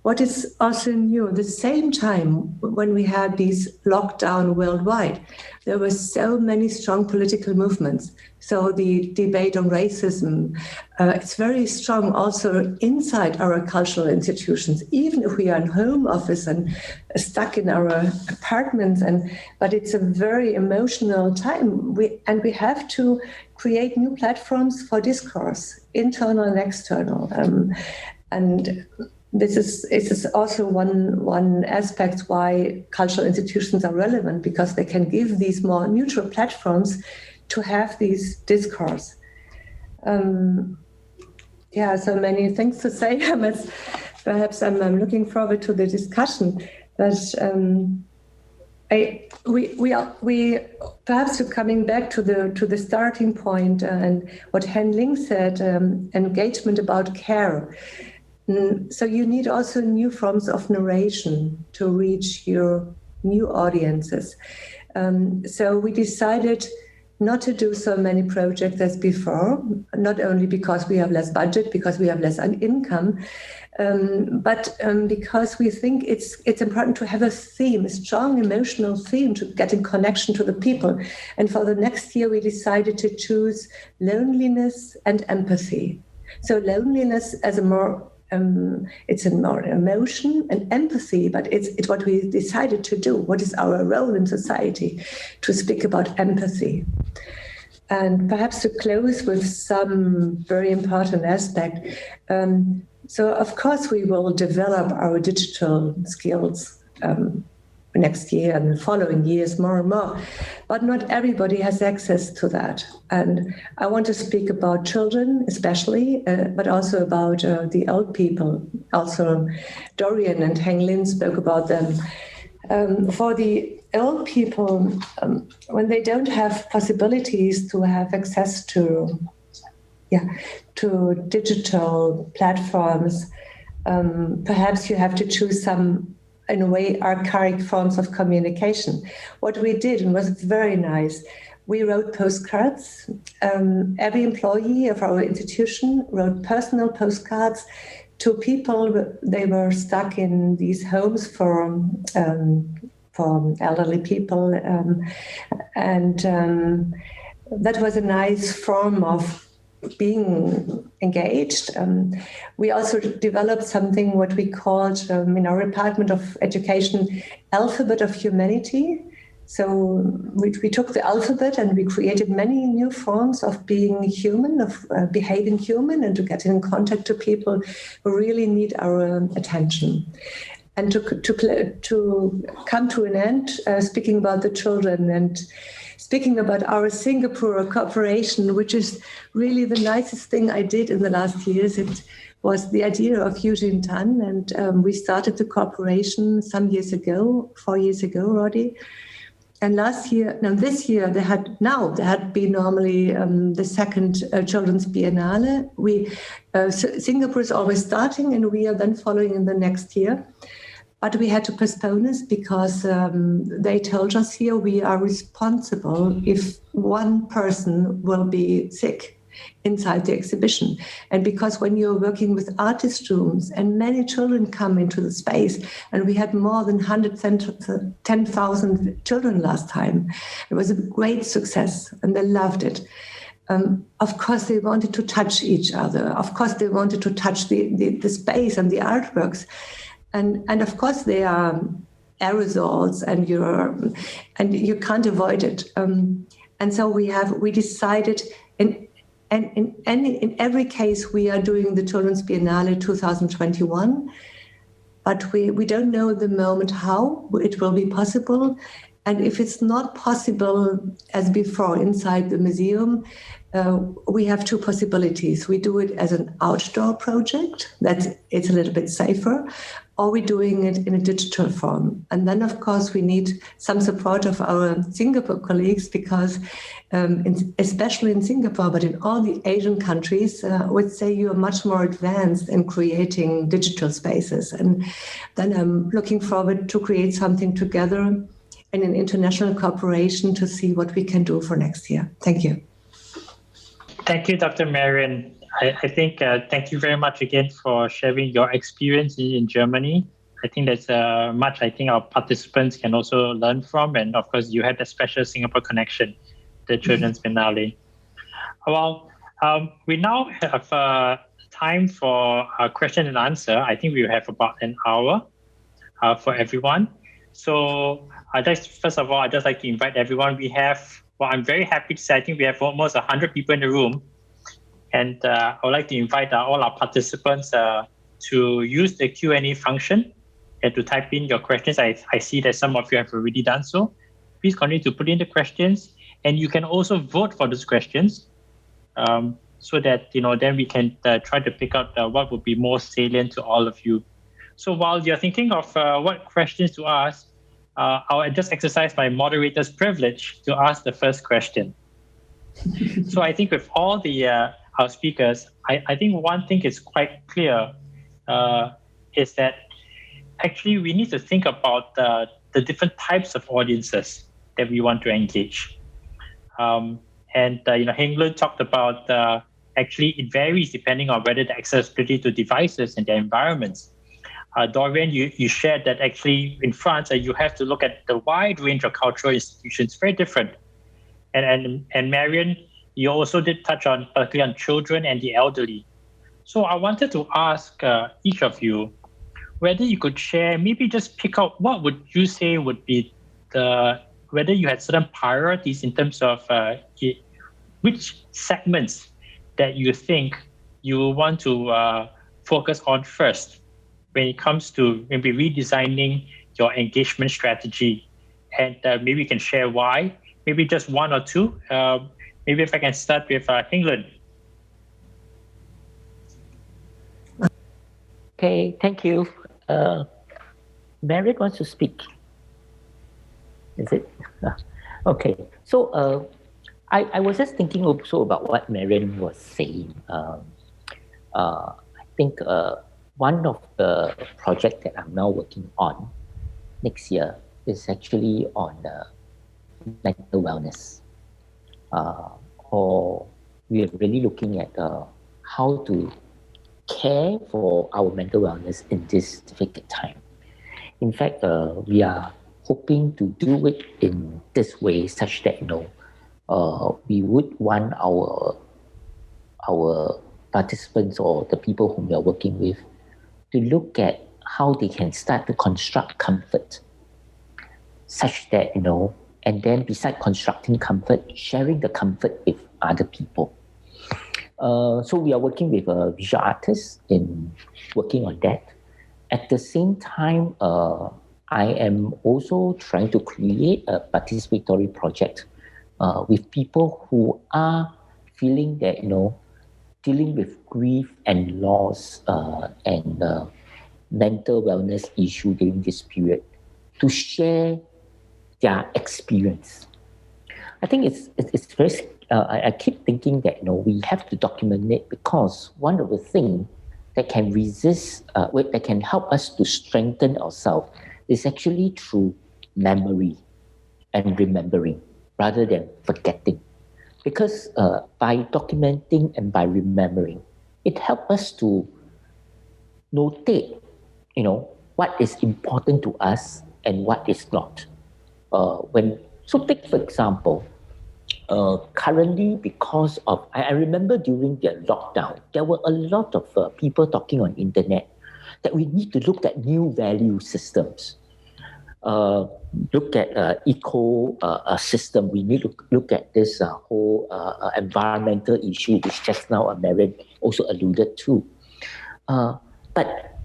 What is also new, at the same time when we had these lockdown worldwide, there were so many strong political movements. So the debate on racism, it's very strong also inside our cultural institutions, even if we are in home office and stuck in our apartments. But it's a very emotional time. We have to create new platforms for discourse, internal and external. And this is also one aspect why cultural institutions are relevant, because they can give these more neutral platforms to have these discourse. So many things to say. Perhaps I'm looking forward to the discussion. But we perhaps coming back to the starting point and what Heng said, engagement about care. So you need also new forms of narration to reach your new audiences. So we decided not to do so many projects as before, not only because we have less budget, because we have less income, but because we think it's important to have a theme, a strong emotional theme to get in connection to the people. And for the next year, we decided to choose loneliness and empathy. So loneliness as a more it's a more emotion and empathy, but it's what we decided to do. What is our role in society? To speak about empathy. And perhaps to close with some very important aspect. So of course we will develop our digital skills next year and the following years more and more, but not everybody has access to that. And I want to speak about children especially, but also about the old people. Also Dorian and Heng spoke about them. For the old people, when they don't have possibilities to have access to digital platforms, perhaps you have to choose some, in a way, archaic forms of communication. What we did, and was very nice, we wrote postcards. Every employee of our institution wrote personal postcards to people. They were stuck in these homes for elderly people. And that was a nice form of being engaged. We also developed something what we called in our Department of Education, Alphabet of Humanity. So we took the alphabet and we created many new forms of being human, of behaving human, and to get in contact to people who really need our attention. And to come to an end, speaking about the children and speaking about our Singapore cooperation, which is really the nicest thing I did in the last years. It was the idea of Eugene Tan, and we started the cooperation some years ago, 4 years ago already. And this year, there had been normally the second Children's Biennale. Singapore is always starting, and we are then following in the next year. But we had to postpone this because they told us here we are responsible if one person will be sick inside the exhibition. And because when you're working with artist rooms and many children come into the space, and we had more than 110,000 children last time, it was a great success and they loved it. Of course, they wanted to touch each other. Of course, they wanted to touch the space and the artworks. And of course, they are aerosols, and you can't avoid it. And so we decided in every case we are doing the Children's Biennale 2021, but we don't know at the moment how it will be possible. And if it's not possible as before inside the museum, we have two possibilities. We do it as an outdoor project, it's a little bit safer, or we're doing it in a digital form. And then, of course, we need some support of our Singapore colleagues because, especially in Singapore, but in all the Asian countries, I would say you are much more advanced in creating digital spaces. And then I'm looking forward to create something together in an international cooperation to see what we can do for next year. Thank you. Thank you, Dr. Marion. I think thank you very much again for sharing your experience in Germany. I think that's much I think our participants can also learn from. And of course, you had a special Singapore connection, the Children's Biennale. Well, we now have time for a question and answer. I think we have about an hour for everyone. So first of all, I'd just like to invite everyone. I'm very happy to say I think we have almost 100 people in the room. And I would like to invite all our participants to use the Q&A function and to type in your questions. I see that some of you have already done so. Please continue to put in the questions. And you can also vote for those questions so that, then we can try to pick out what would be more salient to all of you. So while you're thinking of what questions to ask, I'll just exercise my moderator's privilege to ask the first question. So I think with all our speakers, I think one thing is quite clear is that actually we need to think about the the different types of audiences that we want to engage. Heng Leun talked about actually it varies depending on whether the accessibility to devices and their environments. Dorian, you shared that actually in France, you have to look at the wide range of cultural institutions, very different. And Marion, you also did touch on particularly on children and the elderly. So I wanted to ask each of you whether you could share, maybe just pick out what would you say would be whether you had certain priorities in terms of which segments that you think you want to focus on first when it comes to maybe redesigning your engagement strategy. And maybe you can share why, maybe just one or two. Maybe if I can start with Heng Leun. Okay, thank you. Marion wants to speak. Is it? Okay. So I was just thinking also about what Marion was saying. I think one of the projects that I'm now working on next year is actually on mental wellness. Or we are really looking at how to care for our mental wellness in this difficult time. In fact, we are hoping to do it in this way, such that we would want our participants or the people whom we are working with to look at how they can start to construct comfort, such that and then beside constructing comfort, sharing the comfort with other people. So we are working with visual artists in working on that. At the same time, I am also trying to create a participatory project with people who are feeling that, dealing with grief and loss and mental wellness issue during this period, to share their experience. I think it's very. I keep thinking that we have to document it, because one of the things that can that can help us to strengthen ourselves is actually through memory and remembering rather than forgetting. Because by documenting and by remembering, it helps us to notate, what is important to us and what is not. So take for example, currently because of, I remember during the lockdown, there were a lot of people talking on internet that we need to look at new value systems. Look at eco system. We need to look at this whole environmental issue, which just now Marion also alluded to. But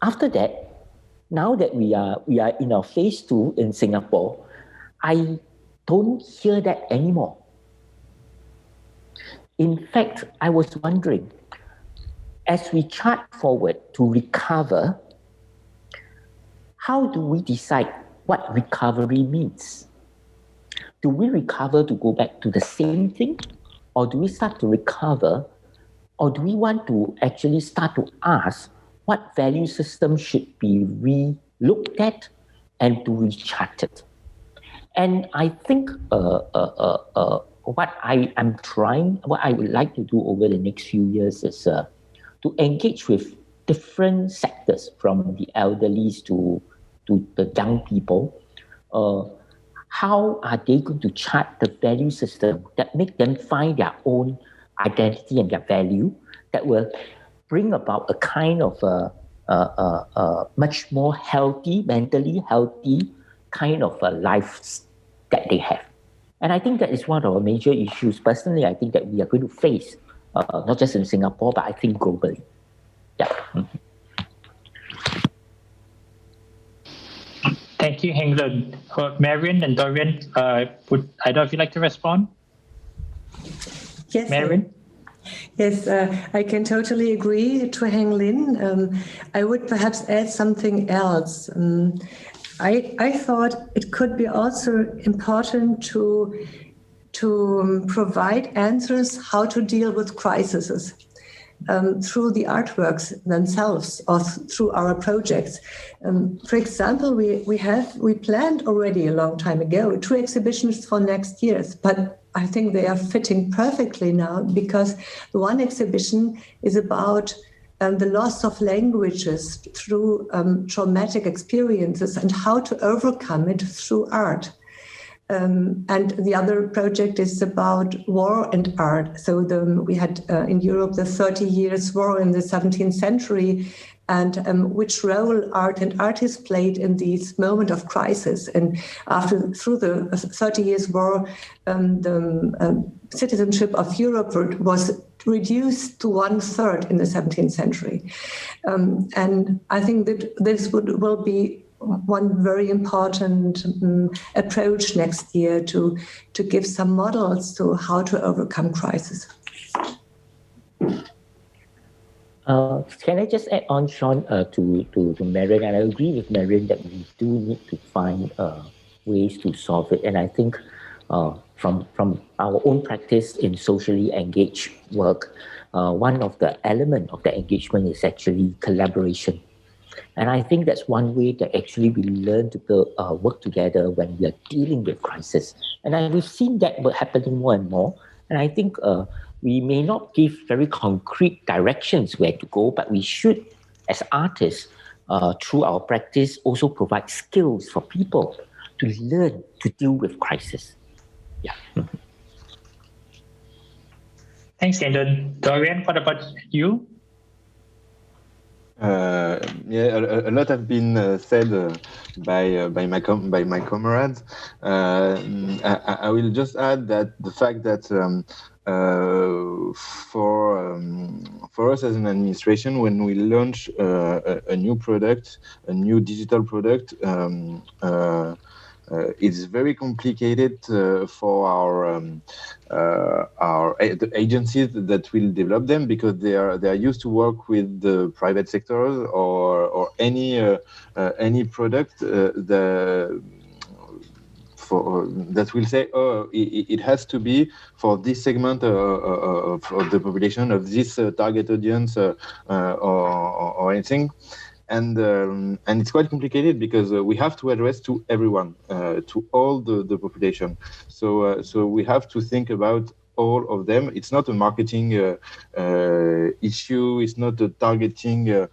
after that, now that we are in our phase 2 in Singapore, I don't hear that anymore. In fact, I was wondering, as we chart forward to recover, how do we decide what recovery means? Do we recover to go back to the same thing? Or do we start to recover? Or do we want to actually start to ask what value system should be re-looked at and to recharted? And I think what I would like to do over the next few years is to engage with different sectors, from the elderly to the young people. How are they going to chart the value system that make them find their own identity and their value, that will bring about a kind of much more healthy, mentally healthy kind of life that they have. And I think that is one of our major issues. Personally, I think that we are going to face, not just in Singapore, but I think globally. Yeah. Mm-hmm. Thank you, Heng Leun. Marion and Dorian, would either of you like to respond? Yes. Marion? Yes, I can totally agree to Heng Leun. I would perhaps add something else. I thought it could be also important to provide answers how to deal with crises, through the artworks themselves or through our projects. For example, we planned already a long time ago 2 exhibitions for next year, but I think they are fitting perfectly now, because the one exhibition is about the loss of languages through traumatic experiences and how to overcome it through art. And the other project is about war and art. So we had in Europe the 30 Years' War in the 17th century, and which role art and artists played in this moment of crisis. And through the 30 Years' War, the citizenship of Europe was reduced to 1/3 in the 17th century. And I think that this will be one very important approach next year to give some models to how to overcome crisis. Can I just add on, Shaun, to Marion? And I agree with Marion that we do need to find ways to solve it. And I think from our own practice in socially engaged work, one of the elements of the engagement is actually collaboration. And I think that's one way that actually we learn to work together when we are dealing with crisis. And we've seen that happening more and more. And I think we may not give very concrete directions where to go, but we should, as artists, through our practice, also provide skills for people to learn to deal with crisis. Yeah. Thanks, Leun. Dorian, what about you? A lot have been said by my comrades. I will just add that the fact that for us as an administration, when we launch a new product, a new digital product, it's very complicated for the agencies that will develop them, because they are used to work with the private sectors or any product that will say, oh, it has to be for this segment of the population, of this target audience or anything. And it's quite complicated, because we have to address to everyone, to all the population. So we have to think about all of them. It's not a marketing issue. It's not a targeting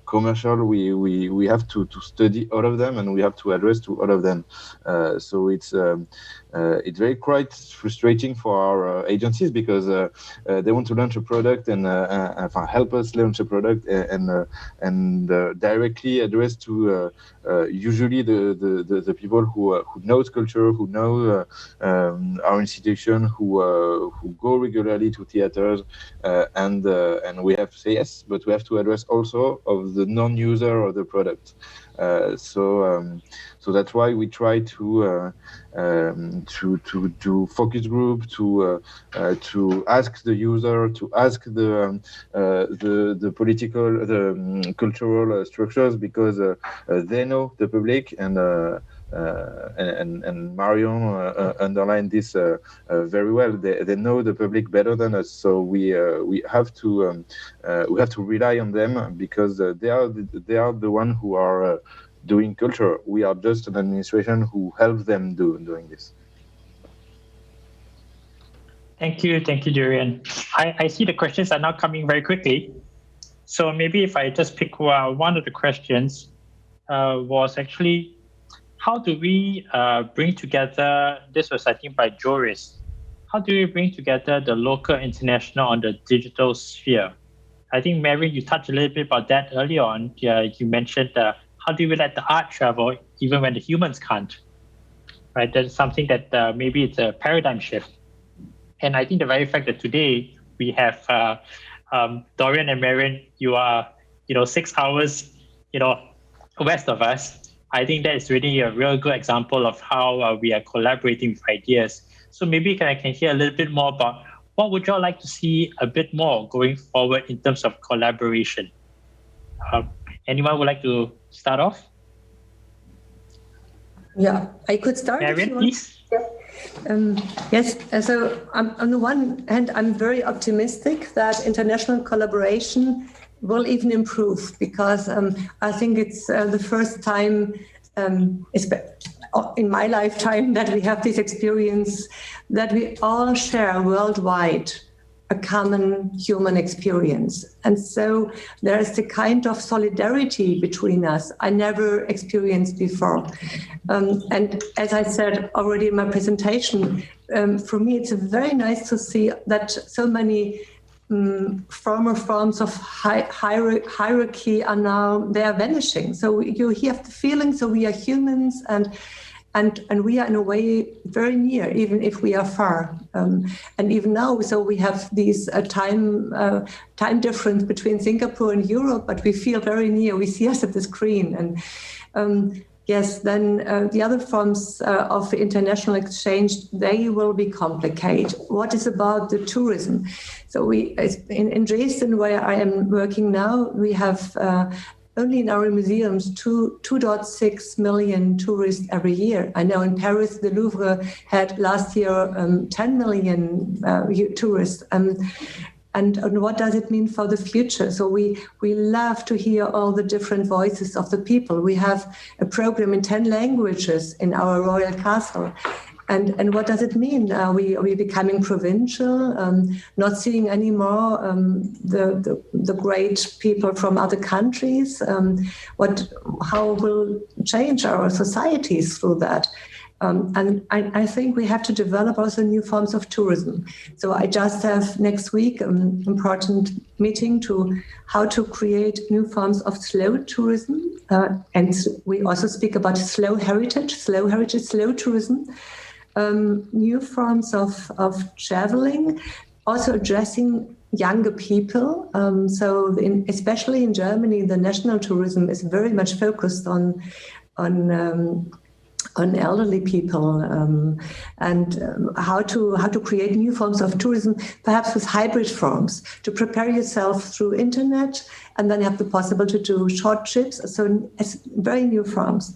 commercial. We have to study all of them, and we have to address to all of them. So it's very quite frustrating for our agencies, because they want to launch a product and help us launch a product and directly address to usually the people who knows culture, who know our institution, who go regularly to theaters, and we have to say yes, but we have to address also of the non-user of the product. So that's why we try to do focus group, to ask the user, to ask the political, the cultural structures, because they know the public, and Marion underlined this very well. They know the public better than us, so we have to rely on them, because they are the one who are doing culture. We are just an administration who helps them doing this. Thank you, Dorian. I see the questions are now coming very quickly. So maybe if I just pick one of the questions was actually, how do we bring together, this was I think by Joris, how do we bring together the local, international on the digital sphere? I think Marion, you touched a little bit about that earlier on. You mentioned how do we let the art travel even when the humans can't? Right, that's something that maybe it's a paradigm shift. And I think the very fact that today we have Dorian and Marion, you are 6 hours west of us. I think that is really a real good example of how we are collaborating with ideas. So maybe I can hear a little bit more about what would you all like to see a bit more going forward in terms of collaboration? Anyone would like to start off? Yeah, I could start. Marion, please. Yes, so on the one hand, I'm very optimistic that international collaboration will even improve, because I think it's the first time in my lifetime that we have this experience that we all share worldwide a common human experience. And so there is the kind of solidarity between us I never experienced before. And as I said already in my presentation, for me, it's very nice to see that so many former forms of hierarchy are now, they are vanishing. So you have the feeling, so we are humans, and we are in a way very near, even if we are far. And even now, so we have these time difference between Singapore and Europe, but we feel very near. We see us at the screen. And yes, then the other forms of international exchange, they will be complicated. What is about the tourism? So in Dresden, where I am working now, we have only in our museums 2.6 million tourists every year. I know in Paris, the Louvre had last year 10 million tourists. And what does it mean for the future? So we love to hear all the different voices of the people. We have a program in 10 languages in our royal castle. And what does it mean? Are we becoming provincial, not seeing anymore the great people from other countries? How will change our societies through that? And I think we have to develop also new forms of tourism. So I just have next week an important meeting to how to create new forms of slow tourism. And we also speak about slow heritage, slow tourism. New forms of traveling, also addressing younger people. Especially in Germany, the national tourism is very much focused on elderly people, and how to create new forms of tourism, perhaps with hybrid forms, to prepare yourself through internet, and then have the possibility to do short trips. So it's very new forms.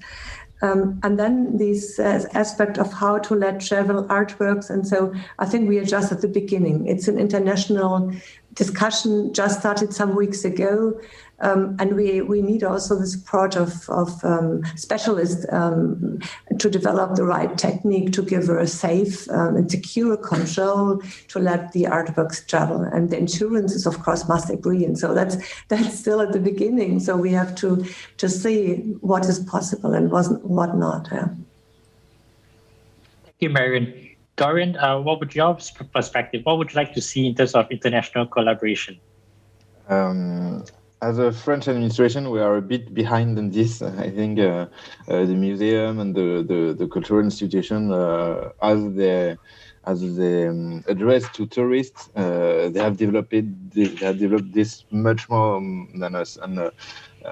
And then this aspect of how to let travel artworks. And so I think we are just at the beginning. It's an international discussion, just started some weeks ago. And we need also the support of specialists to develop the right technique to give her a safe and secure control to let the artworks travel. And the insurances, of course, must agree. And so that's still at the beginning. So we have to see what is possible and what not. Yeah. Thank you, Marion. Dorian, what would your perspective? What would you like to see in terms of international collaboration? As a French administration, we are a bit behind in this. I think the museum and the cultural institution, as they address to tourists, they have developed this much more than us. And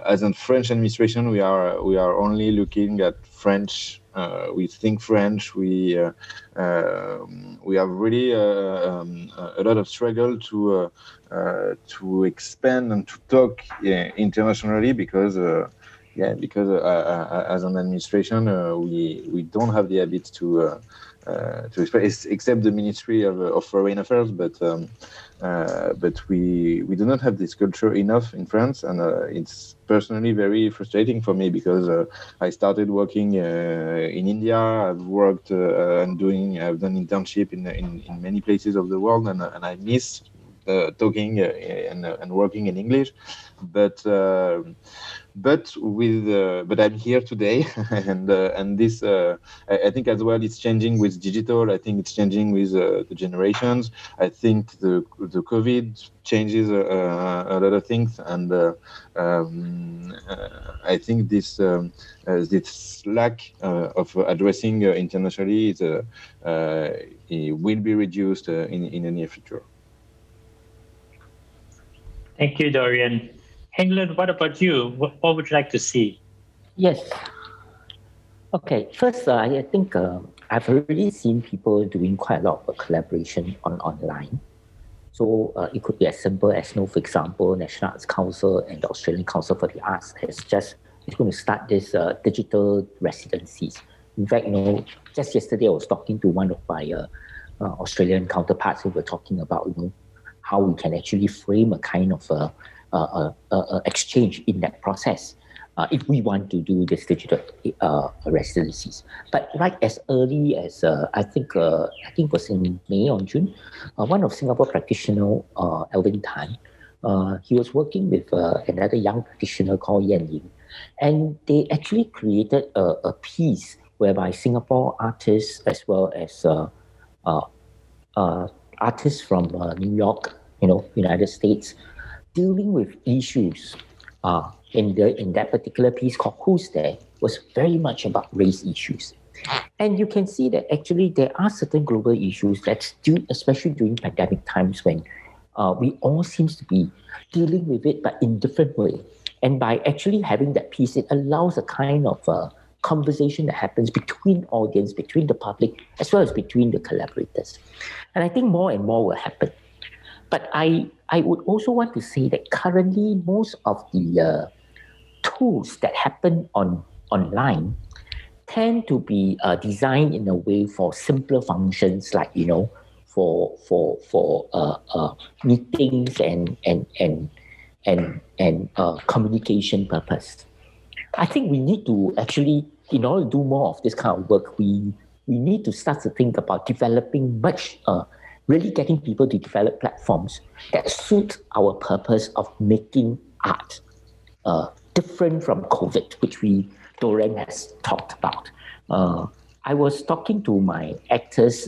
as a French administration, we are only looking at French. We think French. We have really a lot of struggle to expand and to talk internationally, because as an administration we don't have the habit to except the Ministry of Foreign Affairs, but we do not have this culture enough in France, and it's personally very frustrating for me, because I started working in India. I've worked I've done internship in many places of the world, and I miss talking and working in English, but I'm here today, and this I think as well it's changing with digital. I think it's changing with the generations. I think the COVID changes a lot of things, and I think this lack of addressing internationally it will be reduced in the near future. Thank you, Dorian. Heng, what about you? What would you like to see? Yes. Okay. First, I think I've already seen people doing quite a lot of collaboration online. So it could be as simple as, for example, National Arts Council and the Australian Council for the Arts is going to start this digital residencies. In fact, just yesterday I was talking to one of my Australian counterparts who were talking about, how we can actually frame a kind of exchange in that process if we want to do this digital residencies. But right as early as I think it was in May or June, one of Singapore practitioner, Alvin Tan, he was working with another young practitioner called Yan Ying, and they actually created a piece whereby Singapore artists as well as artists from New York, United States, dealing with issues in that particular piece called Who's There was very much about race issues. And you can see that actually there are certain global issues that especially during pandemic times when we all seems to be dealing with it, but in different ways. And by actually having that piece, it allows a kind of conversation that happens between audience, between the public, as well as between the collaborators. And I think more and more will happen. But I would also want to say that currently most of the tools that happen online tend to be designed in a way for simpler functions, like for meetings and communication purpose. I think we need to actually, in order to do more of this kind of work, we need to start to think about developing really getting people to develop platforms that suit our purpose of making art different from COVID, which Dorian has talked about. I was talking to my actors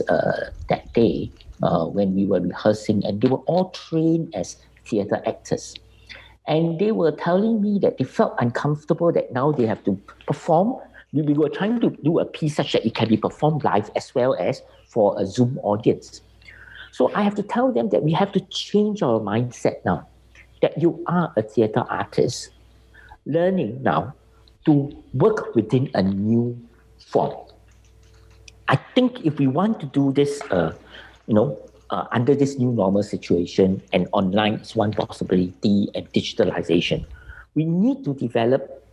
that day when we were rehearsing, and they were all trained as theatre actors. And they were telling me that they felt uncomfortable that now they have to perform. We were trying to do a piece such that it can be performed live as well as for a Zoom audience. So I have to tell them that we have to change our mindset now, that you are a theatre artist, learning now to work within a new form. I think if we want to do this, under this new normal situation, and online is one possibility, and digitalization, we need to develop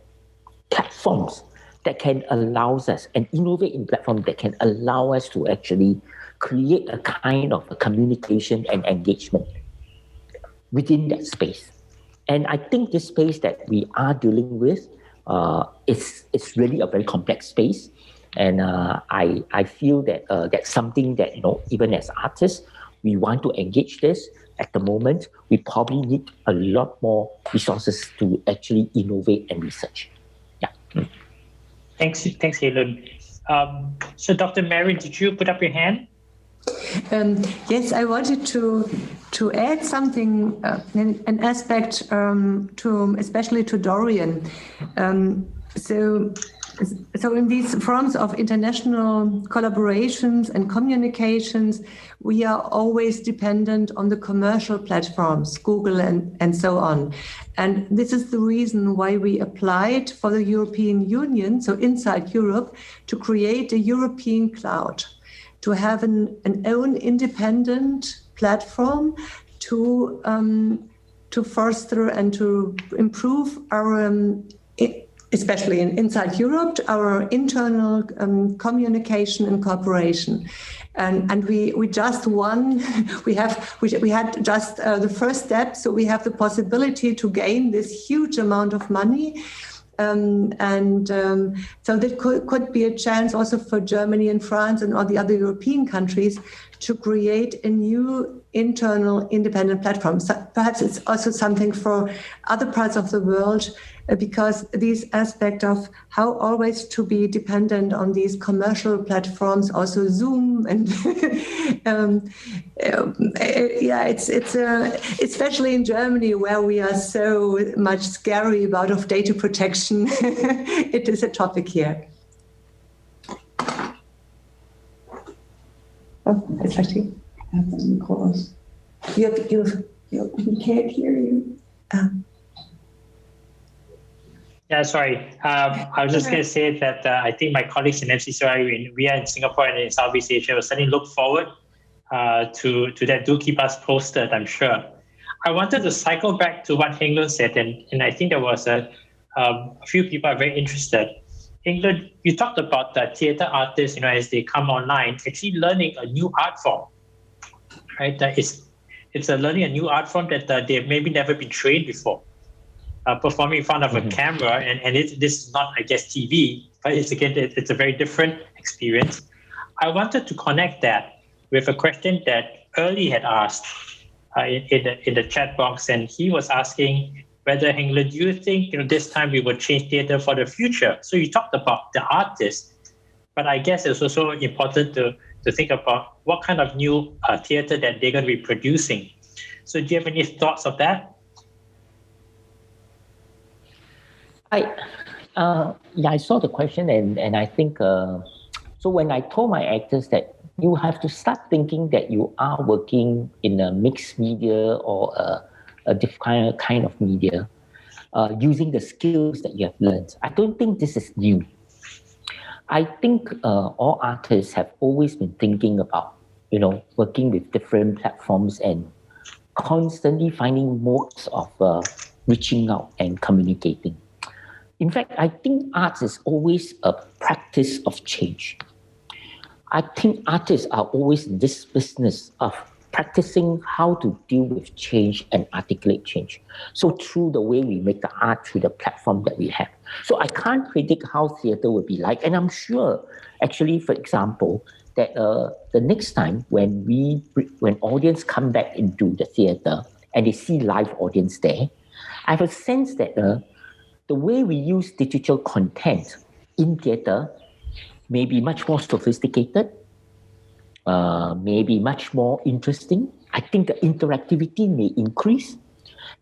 platforms that can allow us and innovate in platforms that can allow us to actually create a kind of a communication and engagement within that space. And I think this space that we are dealing with is really a very complex space. And I feel that that's something that, even as artists, we want to engage this. At the moment, we probably need a lot more resources to actually innovate and research. Yeah. Thanks, Leun. So Dr. Marion, did you put up your hand? Yes, I wanted to add something, an aspect especially to Dorian. So in these forms of international collaborations and communications, we are always dependent on the commercial platforms, Google and so on. And this is the reason why we applied for the European Union, so inside Europe, to create a European cloud, to have an own independent platform to foster and to improve our especially inside Europe, our internal communication and cooperation. And we just won. We had just the first step, so we have the possibility to gain this huge amount of money. So that could be a chance also for Germany and France and all the other European countries to create a new internal independent platform. So perhaps it's also something for other parts of the world, because this aspect of how always to be dependent on these commercial platforms, also Zoom, and it's especially in Germany where we are so much scary about data protection. It is a topic here. Oh, it's actually close. We can't hear you. Yeah, sorry. I was just going to say that I think my colleagues in MCCI, we are in Singapore and in Southeast Asia, will certainly look forward to that. Do keep us posted, I'm sure. I wanted to cycle back to what Heng Leun said, and I think there was a few people are very interested England, you talked about the theatre artists, as they come online, actually learning a new art form, right? It's learning a new art form that they've maybe never been trained before. Performing in front of a camera, and this is not, I guess, TV, but it's a very different experience. I wanted to connect that with a question that Early had asked in the chat box, and he was asking whether, Heng Leun, do you think this time we will change theatre for the future? So you talked about the artists, but I guess it's also important to think about what kind of new theatre that they're going to be producing. So do you have any thoughts of that? I saw the question, and I think so. When I told my actors that you have to start thinking that you are working in a mixed media or a different kind of media, using the skills that you have learned. I don't think this is new. I think all artists have always been thinking about, working with different platforms and constantly finding modes of reaching out and communicating. In fact, I think art is always a practice of change. I think artists are always in this business of practicing how to deal with change and articulate change. So through the way we make the art, through the platform that we have. So I can't predict how theatre will be like. And I'm sure, actually, for example, that the next time when audience come back into the theatre and they see live audience there, I have a sense that the way we use digital content in theatre may be much more sophisticated, maybe much more interesting. I think the interactivity may increase.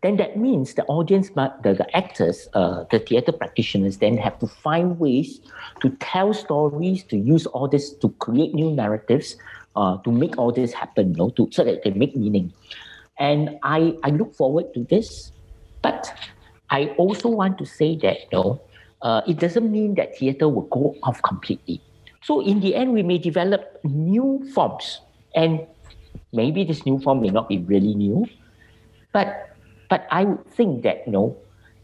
Then that means the audience, the actors, the theatre practitioners then have to find ways to tell stories, to use all this, to create new narratives, to make all this happen, so that they make meaning. And I look forward to this, but I also want to say that it doesn't mean that theatre will go off completely. So in the end, we may develop new forms, and maybe this new form may not be really new, but I would think that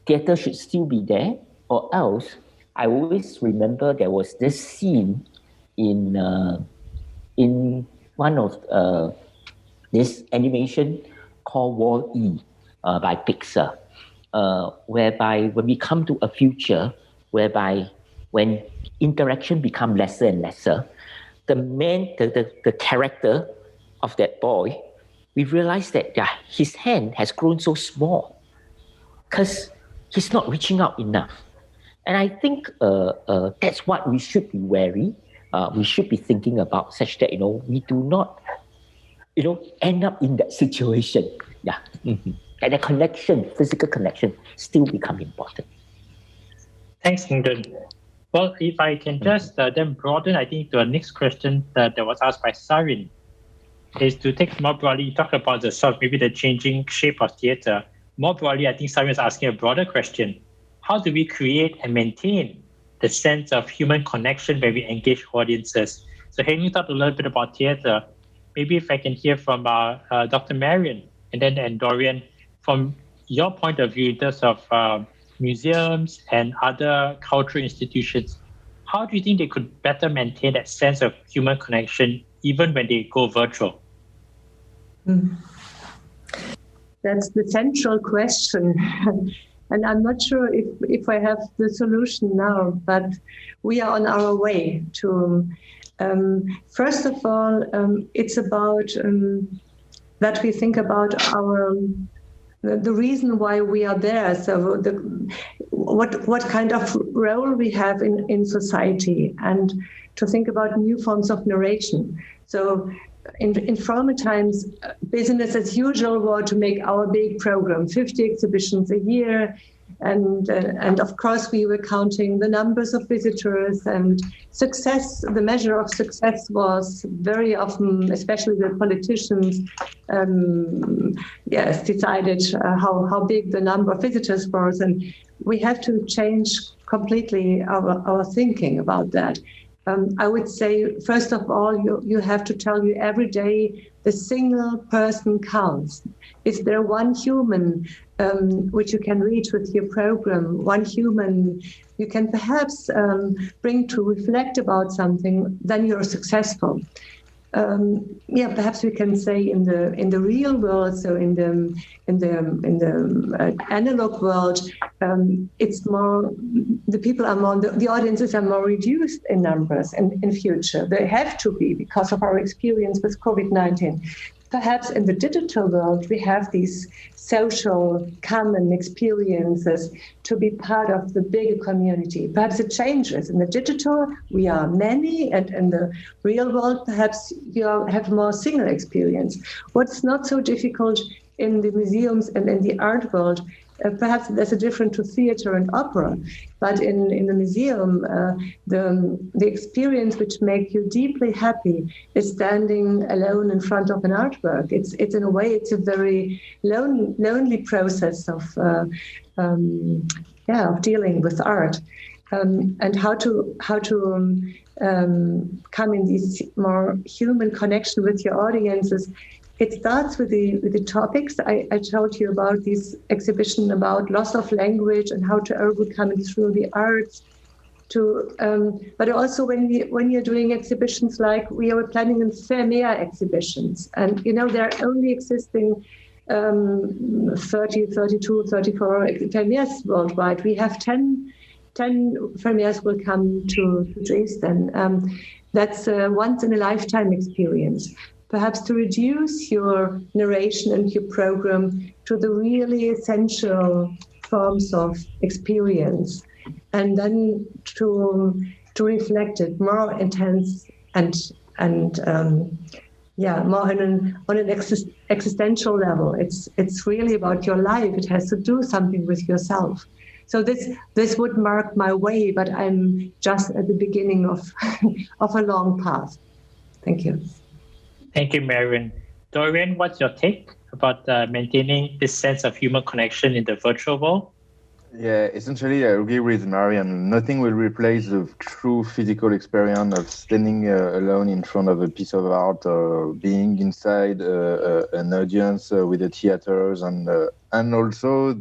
theatre should still be there, or else I always remember there was this scene in one of this animation called Wall-E by Pixar. Whereby when we come to a future whereby when interaction become lesser and lesser, the character of that boy, we realize that his hand has grown so small because he's not reaching out enough. And I think that's what we should be wary. We should be thinking about, such that we do not end up in that situation. Yeah. Mm-hmm. And the connection, physical connection, still become important. Thanks, Heng Leun. Well, if I can just then broaden, I think, to the next question that was asked by Sarin, is to take more broadly, you talk about the sort of maybe the changing shape of theatre. More broadly, I think Sarin is asking a broader question. How do we create and maintain the sense of human connection when we engage audiences? So Heng, you talked a little bit about theatre. Maybe if I can hear from Dr. Marion and Dorian, from your point of view in terms of museums and other cultural institutions, how do you think they could better maintain that sense of human connection even when they go virtual? That's the central question. And I'm not sure if I have the solution now, but we are on our way to, first of all, it's about that we think about the reason why we are there. So what kind of role we have in society, and to think about new forms of narration. So in former times, business as usual was to make our big program, 50 exhibitions a year. And of course, we were counting the numbers of visitors, and success, the measure of success was very often, especially the politicians, decided how big the number of visitors was. And we have to change completely our thinking about that. I would say, first of all, you have to tell you every day the single person counts. Is there one human which you can reach with your program, one human you can perhaps bring to reflect about something, then you're successful. Perhaps we can say in the real world, so in the analog world, it's more, the audiences are more reduced in numbers in future. They have to be because of our experience with COVID-19. Perhaps in the digital world, we have these social common experiences to be part of the bigger community. Perhaps it changes. In the digital, we are many, and in the real world, perhaps you have more single experience. What's not so difficult in the museums and in the art world, perhaps there's a difference to theater and opera, but in the museum, the experience which makes you deeply happy is standing alone in front of an artwork. It's in a way, it's a very lonely process of dealing with art, and how to come in this more human connection with your audiences. It starts with the topics. I told you about this exhibition about loss of language and how to overcome it through the arts. But also when you're doing exhibitions like we are planning in WithMr exhibitions, and there are only existing 30, 32, 34 WithMrs worldwide. We have 10 WithMrs will come to Dresden. That's a once in a lifetime experience. Perhaps to reduce your narration and your program to the really essential forms of experience, and then to reflect it more intense and more on an existential level. It's really about your life. It has to do something with yourself. So this would mark my way, but I'm just at the beginning of of a long path. Thank you. Thank you, Marion. Dorian, what's your take about maintaining this sense of human connection in the virtual world? Yeah, essentially, I agree with Marion. Nothing will replace the true physical experience of standing alone in front of a piece of art, or being inside an audience with the theaters, and also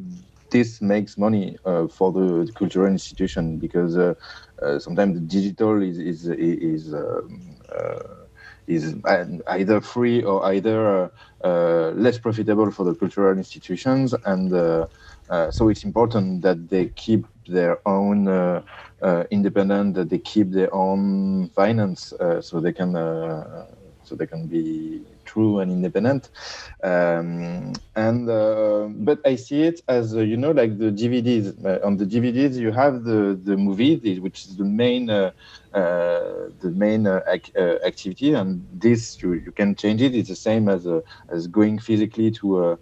this makes money for the cultural institution, because sometimes the digital is either free or either less profitable for the cultural institutions, and so it's important that they keep their own independent, that they keep their own finance, so they can be true and independent. But I see it as like the DVDs. On the DVDs, you have the movie, which is the main activity, and this you can change it. It's the same as going physically to a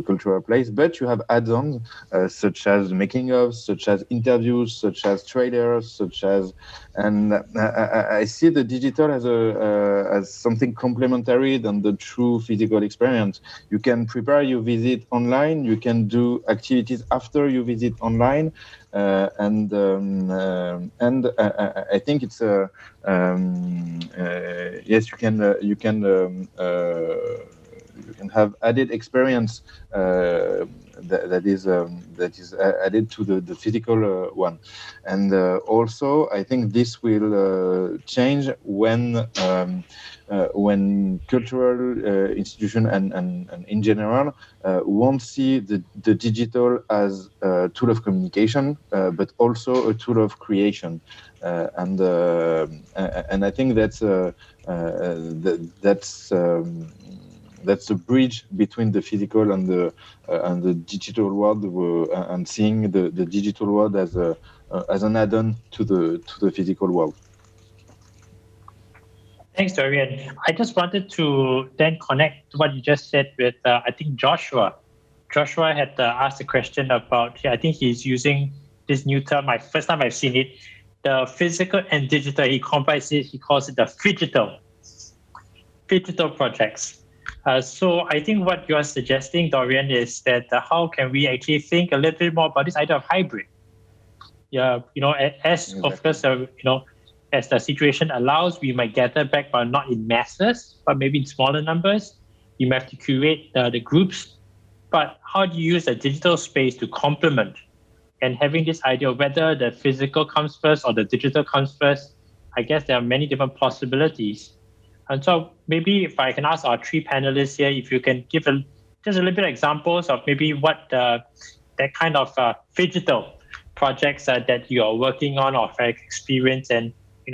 cultural place, but you have add-ons such as making of, such as interviews, such as trailers, and I see the digital as something complementary than the true physical experience. You can prepare your visit online, you can do activities after you visit online, and I think it's yes, you can have added experience that is added to the physical one, and also I think this will change when cultural institution and in general won't see the digital as a tool of communication, but also a tool of creation, and I think that's a bridge between the physical and the digital world, and seeing the digital world as an add-on to the physical world. Thanks, Dorian. I just wanted to then connect what you just said with, I think, Joshua. Joshua had asked a question about, I think he's using this new term, first time I've seen it, the physical and digital. He combines it, he calls it the phygital projects. So I think what you're suggesting, Dorian, is that how can we actually think a little bit more about this idea of hybrid? Yeah, as of course, as the situation allows, we might gather back, but not in masses, but maybe in smaller numbers. You might have to curate the groups. But how do you use the digital space to complement? And having this idea of whether the physical comes first or the digital comes first, I guess there are many different possibilities. And so maybe if I can ask our three panelists here, if you can give just a little bit of examples of maybe what that kind of digital projects that you are working on or have experience, and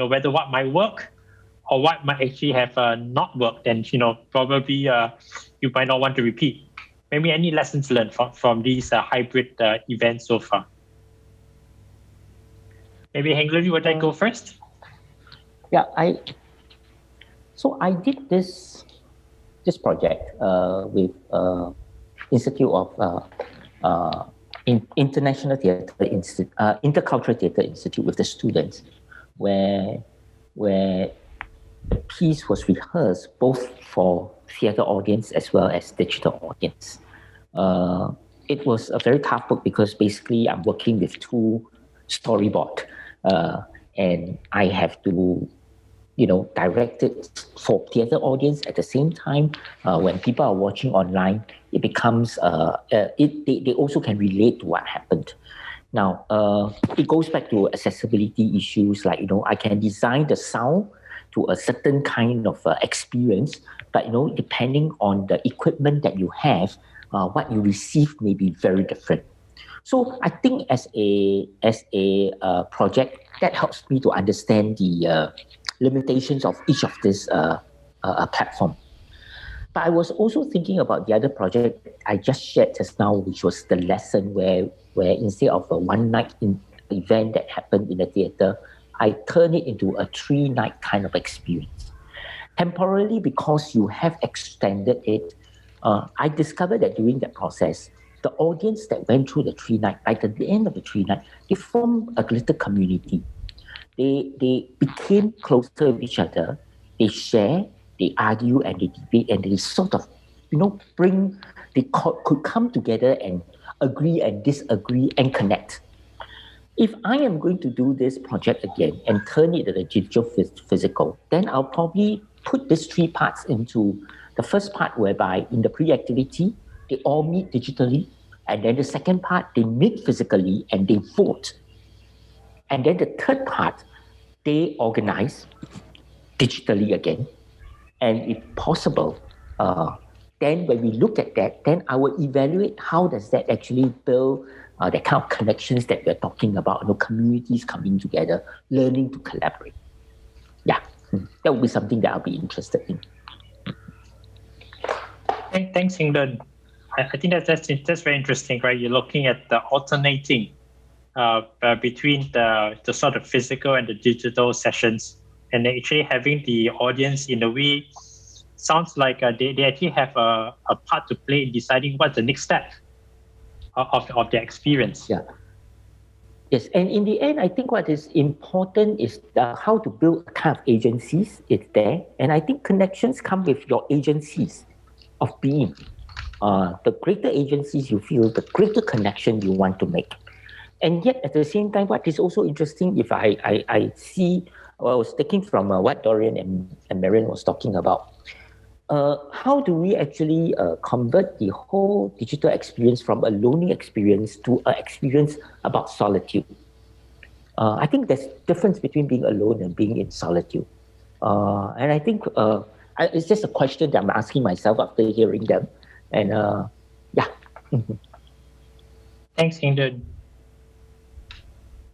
whether what might work or what might actually have not worked, and probably you might not want to repeat. Maybe any lessons learned from these hybrid events so far. Maybe Heng, would I go first? Yeah, I did this project with Institute of International Theatre Institute, Intercultural Theatre Institute, with the students, where the piece was rehearsed both for theatre audience as well as digital audience. It was a very tough book because basically I'm working with two storyboard, and I have to direct it for theatre audience. At the same time, when people are watching online, it becomes they also can relate to what happened. Now, it goes back to accessibility issues, like I can design the sound to a certain kind of experience, but depending on the equipment that you have, what you receive may be very different. So I think as a project, that helps me to understand the limitations of each of this platform. But I was also thinking about the other project I just shared just now, which was the lesson where instead of a one-night event that happened in the theatre, I turn it into a 3-night kind of experience. Temporarily, because you have extended it, I discovered that during that process, the audience that went through the 3-night, like at the end of the 3-night, they formed a little community. They became closer with each other. They share, they argue, and they debate, and they sort of, they could come together and agree and disagree and connect. If I am going to do this project again and turn it into digital physical, then I'll probably put these 3 parts into the first part, whereby in the pre-activity, they all meet digitally. And then the second part, they meet physically and they vote. And then the third part, they organize digitally again. And if possible, then when we look at that, then I will evaluate how does that actually build the kind of connections that we're talking about, communities coming together, learning to collaborate. Yeah, that would be something that I'll be interested in. Thanks, Heng. I think that's very interesting, right? You're looking at the alternating between the sort of physical and the digital sessions, and actually having the audience in a way sounds like they actually have a part to play in deciding what's the next step of their experience. Yeah. Yes, and in the end, I think what is important is how to build a kind of agencies. It's there, and I think connections come with your agencies of being. The greater agencies you feel, the greater connection you want to make. And yet, at the same time, what is also interesting, if I see, I was taking from what Dorian and Marion was talking about, how do we actually convert the whole digital experience from a lonely experience to an experience about solitude? I think there's a difference between being alone and being in solitude. And I think it's just a question that I'm asking myself after hearing them. And yeah. Thanks, Heng.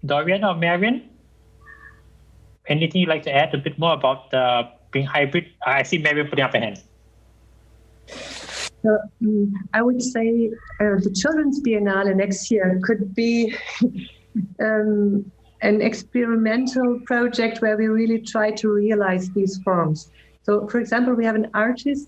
Dorian or Marion? Anything you'd like to add a bit more about being hybrid? I see Marion putting up a hand. I would say the Children's Biennale next year could be an experimental project where we really try to realize these forms. So, for example, we have an artist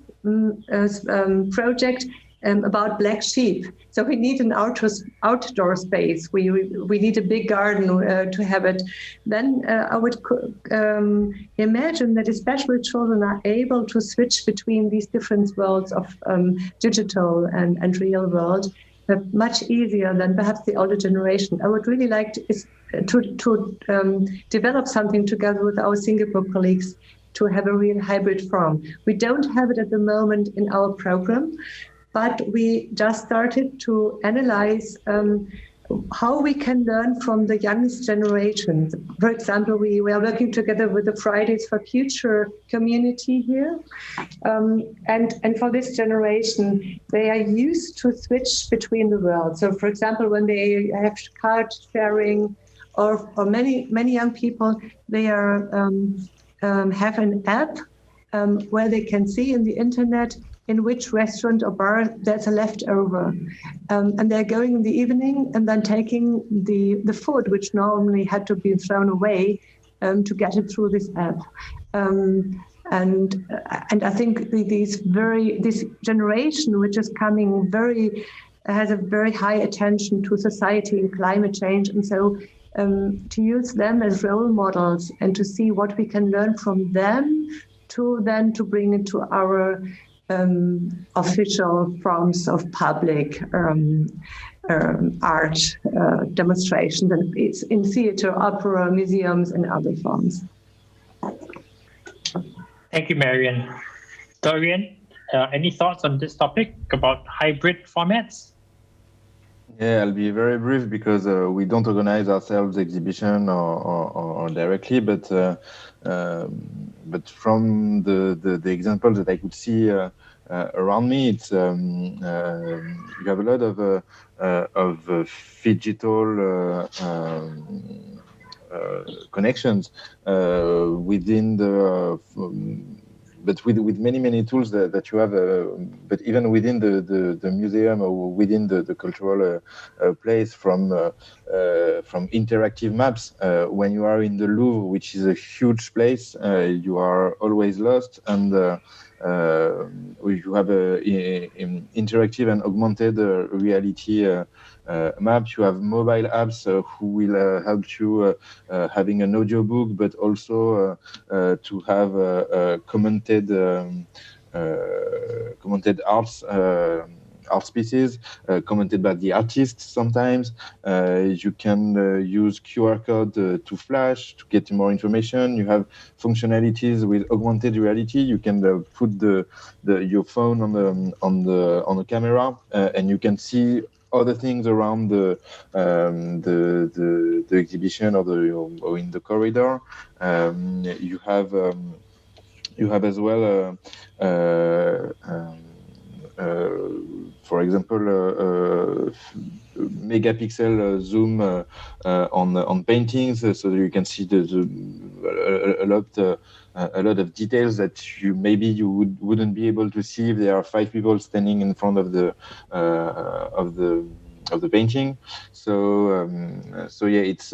project about black sheep. So we need an outdoor space. We need a big garden to have it. Then I would imagine that especially children are able to switch between these different worlds of digital and real world. much easier than perhaps the older generation. I would really like to develop something together with our Singapore colleagues to have a real hybrid form. We don't have it at the moment in our program, but we just started to analyze how we can learn from the youngest generation. For example, we are working together with the Fridays for Future community here. And for this generation, they are used to switch between the worlds. So for example, when they have card sharing, or many young people, they are have an app where they can see in the internet in which restaurant or bar there's a leftover. And they're going in the evening and then taking the food, which normally had to be thrown away, to get it through this app. And I think this generation, which is coming has a very high attention to society and climate change. And so to use them as role models and to see what we can learn from them to bring it to our official forms of public art demonstrations, and it's in theater, opera, museums, and other forms. Thank you, Marion. Dorian, any thoughts on this topic about hybrid formats? Yeah, I'll be very brief because we don't organize ourselves exhibition or directly, but from the examples that I could see around me, it's you have a lot of phygital connections within the. But with many tools that you have, but even within the museum or within the cultural place, from interactive maps. When you are in the Louvre, which is a huge place, you are always lost, and you have an interactive and augmented reality map. You have mobile apps who will help you having an audio book, but also to have commented art pieces commented by the artist. Sometimes you can use QR code to flash to get more information. You have functionalities with augmented reality. You can put your phone on the camera and you can see other things around the exhibition or in the corridor. You have as well for example, megapixel zoom on paintings, so you can see a lot of details that you wouldn't be able to see if there are 5 people standing in front of the painting. So yeah, it's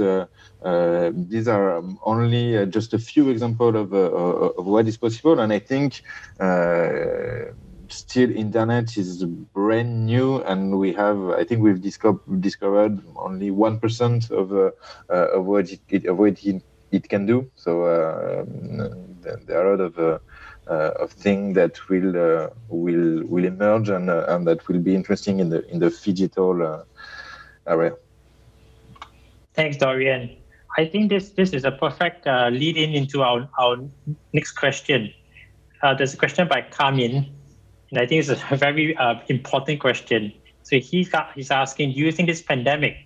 these are only just a few examples of what is possible, and I think. Still, internet is brand new, and I think we've discovered only 1% of what it can do. So there are a lot of things that will emerge and that will be interesting in the digital area. Thanks, Dorian. I think this is a perfect lead-in into our next question. There's a question by Carmen. And I think it's a very important question. So he's asking, do you think this pandemic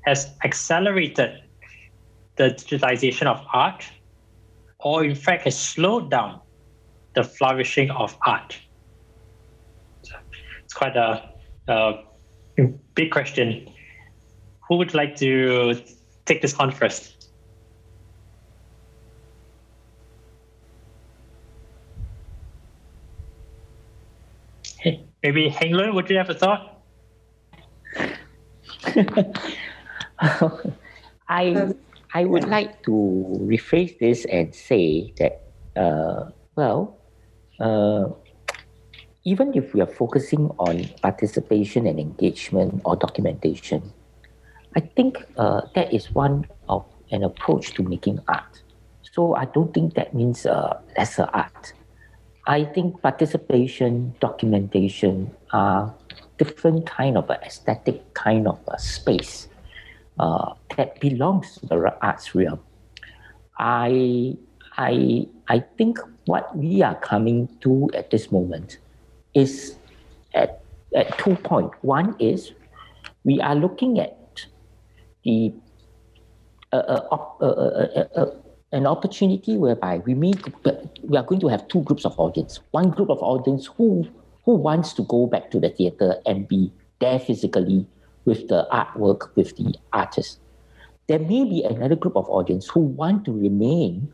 has accelerated the digitalization of art, or in fact has slowed down the flourishing of art? So it's quite a big question. Who would like to take this on first? Maybe Heng Leun, would you have a thought? I would like to rephrase this and say that, even if we are focusing on participation and engagement or documentation, I think that is one of an approach to making art. So I don't think that means lesser art. I think participation, documentation are different kind of a aesthetic kind of a space that belongs to the arts realm. I think what we are coming to at this moment is at 2 points. One is we are looking at the an opportunity whereby we are going to have two groups of audience. One group of audience who wants to go back to the theatre and be there physically with the artwork, with the artist. There may be another group of audience who want to remain,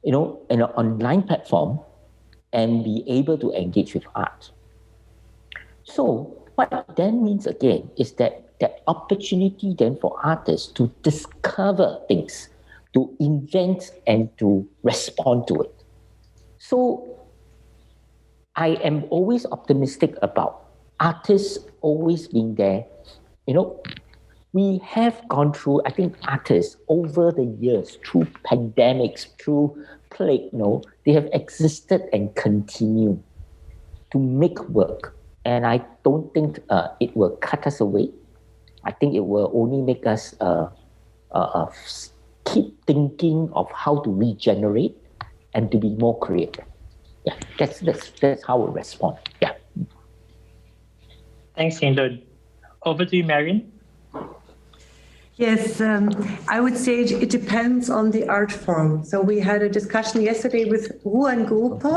in an online platform and be able to engage with art. So what then means again is that opportunity then for artists to discover things, to invent and to respond to it. So I am always optimistic about artists always being there. We have gone through, I think artists over the years, through pandemics, through plague, they have existed and continue to make work. And I don't think it will cut us away. I think it will only make us keep thinking of how to regenerate and to be more creative. Yeah, that's how we respond. Yeah. Thanks, Heng. Over to you, Marion. Yes, I would say it depends on the art form. So we had a discussion yesterday with Leun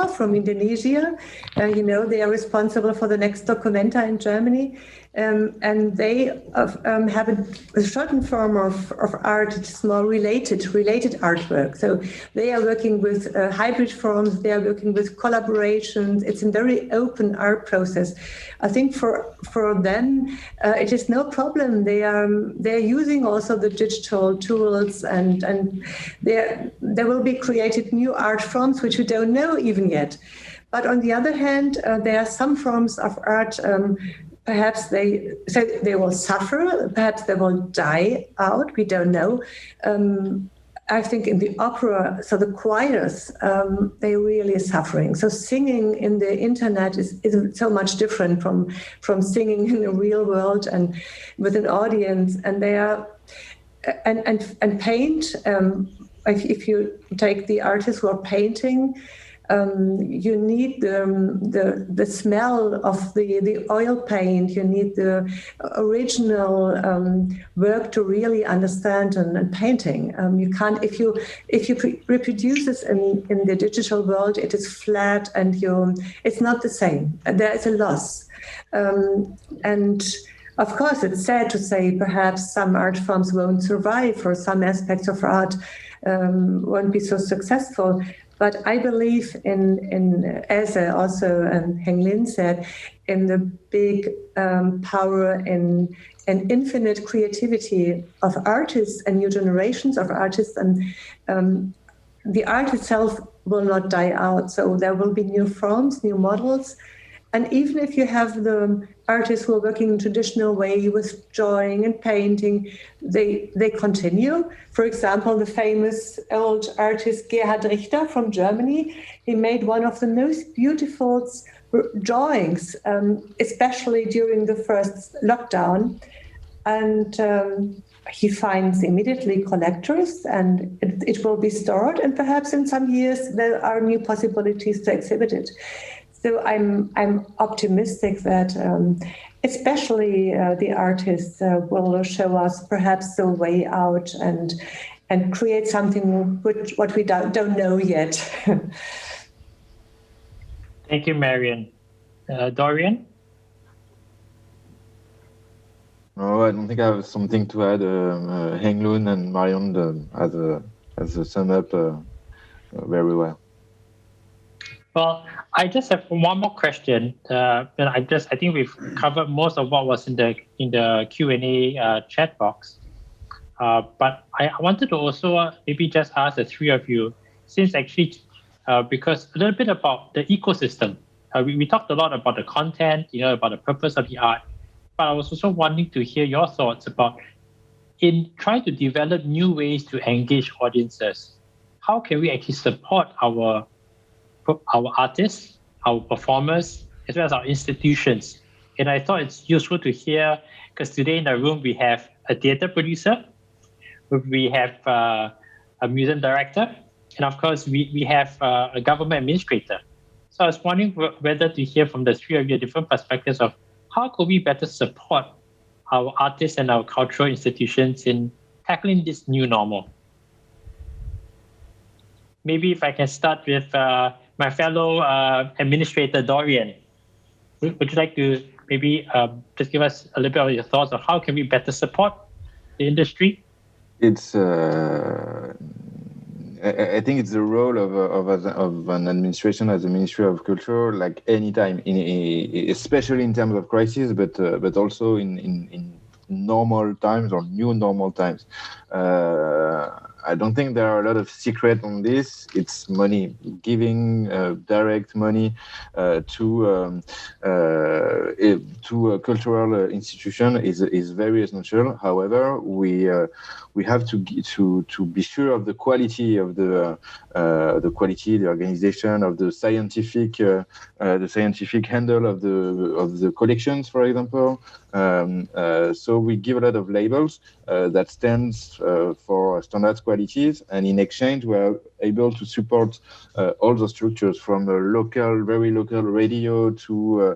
from Indonesia. They are responsible for the next Documenta in Germany. And they have a certain form of art. It's more related artwork. So they are working with hybrid forms. They are working with collaborations. It's a very open art process. I think for them, it is no problem. They're using also the digital tools, and there will be created new art forms which we don't know even yet. But on the other hand, there are some forms of art. Perhaps they will suffer, perhaps they will die out, we don't know. I think in the opera, so the choirs, they really are suffering. So singing in the internet is so much different from singing in the real world and with an audience. And they are, and paint, if you take the artists who are painting, you need the smell of the oil paint. You need the original work to really understand and painting. You can't if you reproduce this in the digital world. It is flat and it's not the same. There is a loss, and of course it's sad to say perhaps some art forms won't survive or some aspects of art won't be so successful. But I believe in as also Heng Lin said, in the big power and infinite creativity of artists and new generations of artists, and the art itself will not die out. So there will be new forms, new models. And even if you have the artists who are working in traditional way with drawing and painting, they continue. For example, the famous old artist Gerhard Richter from Germany, he made one of the most beautiful drawings, especially during the first lockdown. And he finds immediately collectors, and it will be stored. And perhaps in some years there are new possibilities to exhibit it. So I'm optimistic that especially the artists will show us perhaps the way out and create something what we don't know yet. Thank you, Marion. Dorian? No, I don't think I have something to add. Heng Leun and Marion as a sum up very well. Well, I just have one more question. I think we've covered most of what was in the Q&A chat box. But I wanted to also maybe just ask the three of you, since actually, because a little bit about the ecosystem. We talked a lot about the content, about the purpose of the art. But I was also wanting to hear your thoughts about in trying to develop new ways to engage audiences. How can we actually support our artists, our performers, as well as our institutions And I thought it's useful to hear, because today in the room we have a theatre producer, we have a museum director, and of course we have a government administrator. So I was wondering whether to hear from the three of you different perspectives of how could we better support our artists and our cultural institutions in tackling this new normal. Maybe if I can start with my fellow administrator, Dorian. Would you like to maybe just give us a little bit of your thoughts on how can we better support the industry? It's I think it's the role of an administration as a Ministry of Culture, like any time, especially in terms of crisis, but also in normal times or new normal times. I don't think there are a lot of secret on this. It's money, giving direct money to a cultural institution is very essential. However, we have to be sure of the quality of the organization of the scientific handle of the collections, for example. So we give a lot of labels that stands for standard qualities, and in exchange we are able to support all the structures from a very local radio to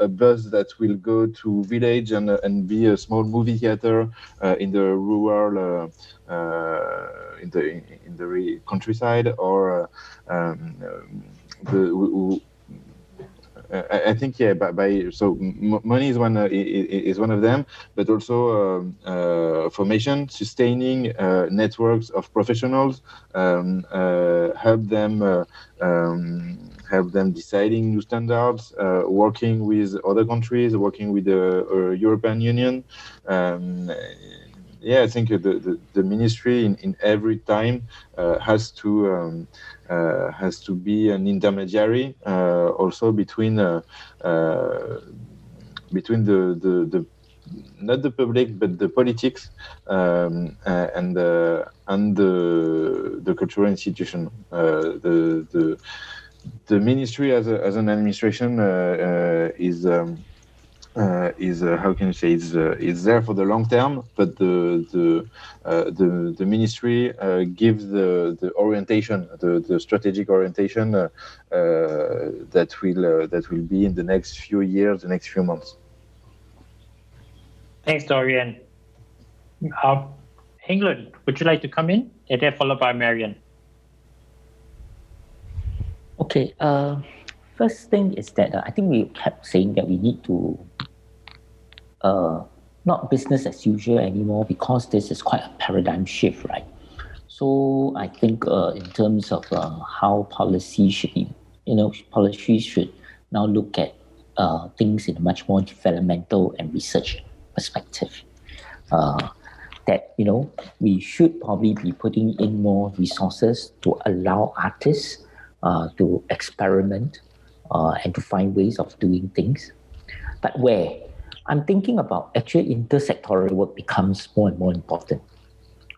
a bus that will go to village and be a small movie theater in the rural in the countryside, or I think so money is one of them, but also formation, sustaining networks of professionals, help them deciding new standards, working with other countries, working with the European Union. I think the ministry in every time has to be an intermediary also between the not the public but the politics and the cultural institution. The ministry as an administration is how can you say, it's there for the long term, but the ministry gives the orientation, the strategic orientation that will be in the next few years, the next few months. Thanks, Dorian. Heng, would you like to come in, and then followed by Marion? Okay. First thing is that I think we kept saying that we need to not business as usual anymore, because this is quite a paradigm shift, right? So I think in terms of how policy should be, policy should now look at things in a much more developmental and research perspective. That we should probably be putting in more resources to allow artists to experiment and to find ways of doing things. But where I'm thinking about actually intersectoral work becomes more and more important.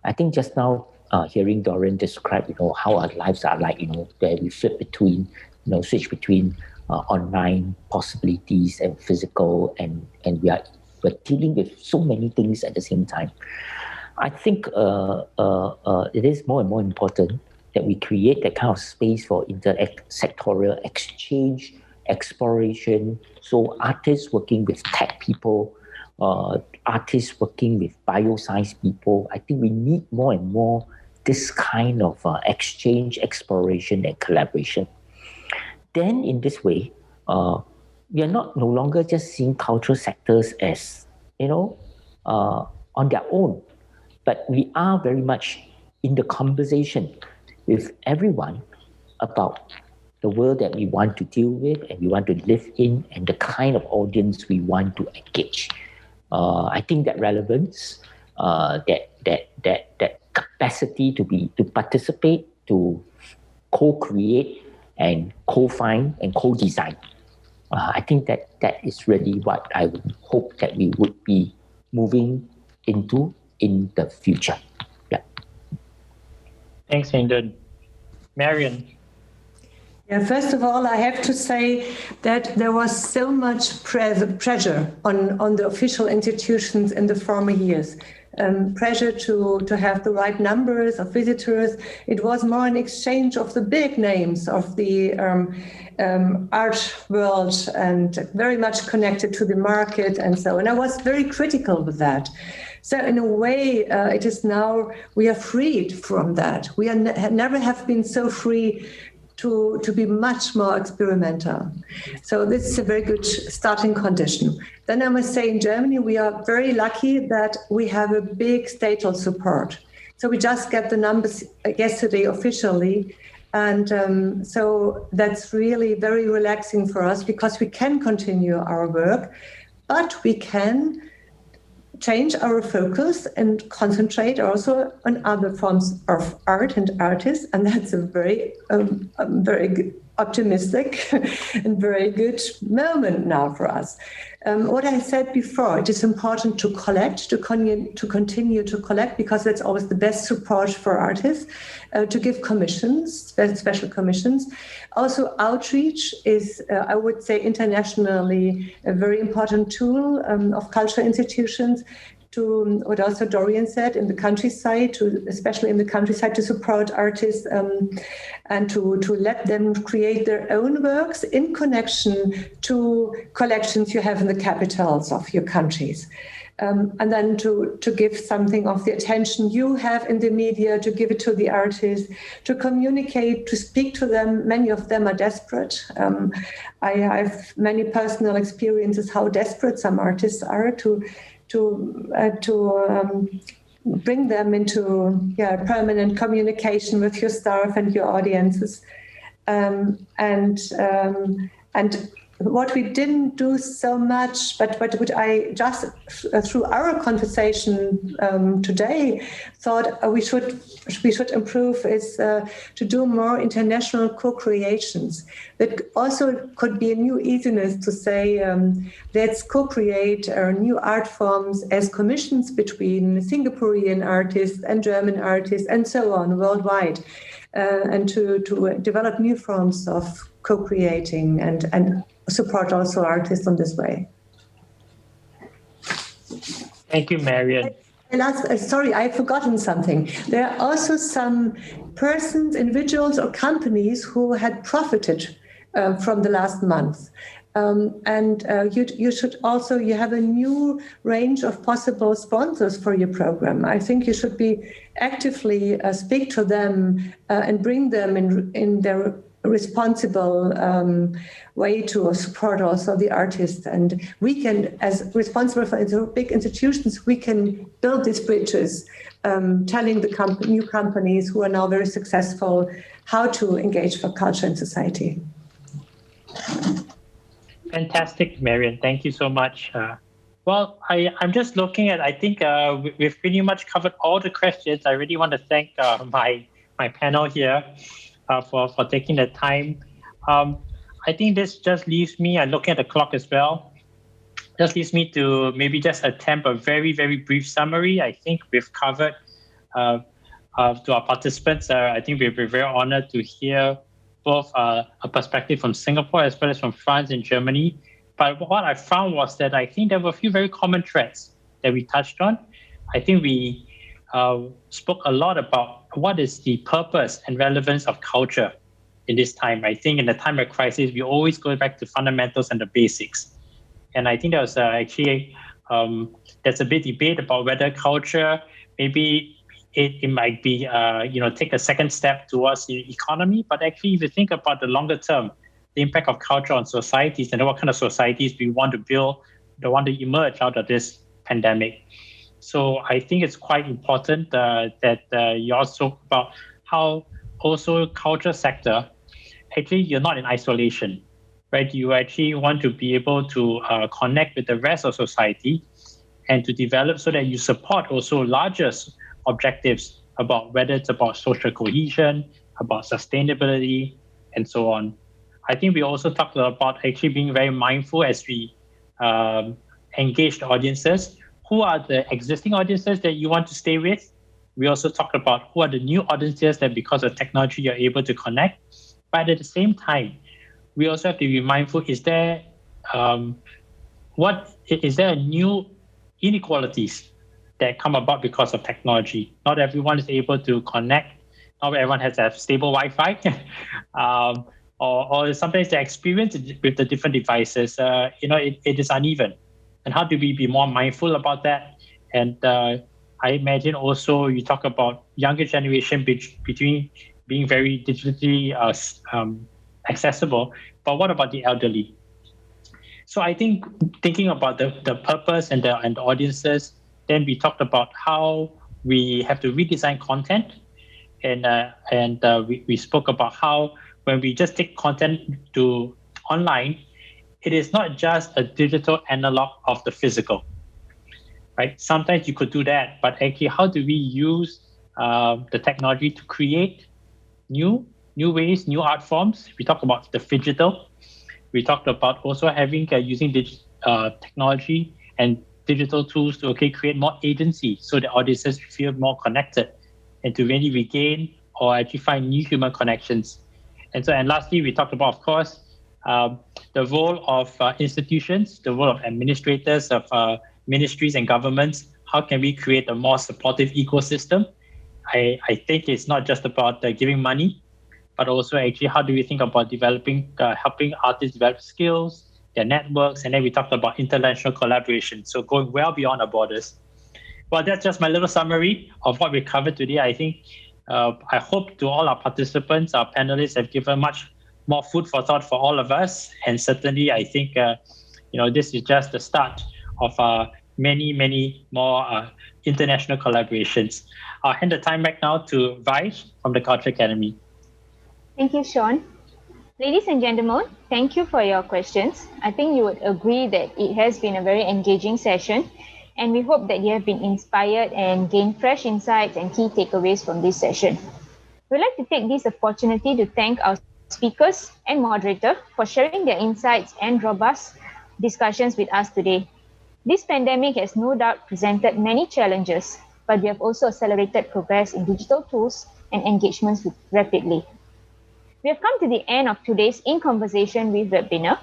I think just now hearing Dorian describe, how our lives are like, where we flip between, switch between online possibilities and physical, and we're dealing with so many things at the same time. I think it is more and more important that we create that kind of space for intersectoral exchange, exploration. So artists working with tech people, artists working with bioscience people. I think we need more and more this kind of exchange, exploration, and collaboration. Then in this way, we are no longer just seeing cultural sectors as, on their own, but we are very much in the conversation with everyone about the world that we want to deal with and we want to live in, and the kind of audience we want to engage. I think that relevance, that capacity to participate, to co-create and co-find and co-design. I think that is really what I would hope that we would be moving into in the future. Yeah. Thanks, Heng. Marion. Yeah, first of all, I have to say that there was so much pressure on the official institutions in the former years. Pressure to have the right numbers of visitors. It was more an exchange of the big names of the art world and very much connected to the market and so. And I was very critical with that. So in a way, it is now we are freed from that. We are never have been so free to be much more experimental. So this is a very good starting condition. Then I must say in Germany, we are very lucky that we have a big statal support. So we just get the numbers yesterday officially. And so that's really very relaxing for us because we can continue our work, but we can change our focus and concentrate also on other forms of art and artists. And that's a very optimistic and very good moment now for us. What I said before, it is important to collect, to continue to collect, because that's always the best support for artists, to give commissions, special commissions. Also, outreach is, I would say, internationally a very important tool of cultural institutions. To what also Dorian said, in the countryside, especially in the countryside, to support artists and to let them create their own works in connection to collections you have in the capitals of your countries. And then to give something of the attention you have in the media, to give it to the artists, to communicate, to speak to them. Many of them are desperate. I have many personal experiences how desperate some artists are to bring them into permanent communication with your staff and your audiences, and what we didn't do so much, but what I just through our conversation today thought we should improve is to do more international co-creations. That also could be a new easiness to say let's co-create new art forms as commissions between Singaporean artists and German artists and so on worldwide, and to develop new forms of co-creating and support also artists on this way. Thank you, Marion. Sorry, I've forgotten something. There are also some persons, individuals or companies who had profited from the last month. You should also, you have a new range of possible sponsors for your program. I think you should be actively speak to them and bring them in their responsible way to support also the artists. And we can, as responsible for big institutions, we can build these bridges, telling the new companies who are now very successful how to engage for culture and society. Fantastic, Marion. Thank you so much. Well, I'm just looking at, I think we've pretty much covered all the questions. I really want to thank my panel here for taking the time. I think this just leaves me, I'm looking at the clock as well, just leaves me to maybe just attempt a very, very brief summary. I think we've covered to our participants. I think we're very honored to hear both a perspective from Singapore as well as from France and Germany. But what I found was that I think there were a few very common threads that we touched on. I think we spoke a lot about what is the purpose and relevance of culture in this time. I think in the time of crisis, we always go back to fundamentals and the basics. And I think there was actually, there's a big debate about whether culture, maybe it might be, take a second step towards the economy. But actually, if you think about the longer term, the impact of culture on societies and what kind of societies we want to build, that want to emerge out of this pandemic. So I think it's quite important that you also talk about how also culture sector, actually you're not in isolation, right? You actually want to be able to connect with the rest of society and to develop so that you support also larger objectives about whether it's about social cohesion, about sustainability, and so on. I think we also talked about actually being very mindful as we engage the audiences. Who are the existing audiences that you want to stay with? We also talked about who are the new audiences that because of technology you're able to connect. But at the same time, we also have to be mindful, is there new inequalities that come about because of technology? Not everyone is able to connect. Not everyone has a stable Wi-Fi. Or sometimes the experience with the different devices, it is uneven. And how do we be more mindful about that? And I imagine also you talk about younger generation between being very digitally accessible, but what about the elderly? So I think thinking about the purpose and the audiences, then we talked about how we have to redesign content, and we spoke about how when we just take content to online, it is not just a digital analog of the physical, right? Sometimes you could do that, but actually, how do we use the technology to create new ways, new art forms? We talked about the phygital. We talked about also having using technology and digital tools to create more agency, so the audiences feel more connected and to really regain or actually find new human connections. And lastly, we talked about, of course, the role of institutions, the role of administrators of ministries and governments. How can we create a more supportive ecosystem? I think it's not just about giving money, but also actually how do we think about developing, helping artists develop skills, their networks, and then we talked about international collaboration, so going well beyond our borders. Well, that's just my little summary of what we covered today. I think I hope to all our participants, our panelists have given much more food for thought for all of us, and certainly I think this is just the start of many more international collaborations. I'll hand the time back now to Vaish from the Culture Academy. Thank you, Shaun. Ladies and gentlemen, thank you for your questions. I think you would agree that it has been a very engaging session, and we hope that you have been inspired and gained fresh insights and key takeaways from this session. We'd like to take this opportunity to thank our speakers and moderator for sharing their insights and robust discussions with us today. This pandemic has no doubt presented many challenges, but we have also accelerated progress in digital tools and engagements rapidly. We have come to the end of today's In Conversation with webinar.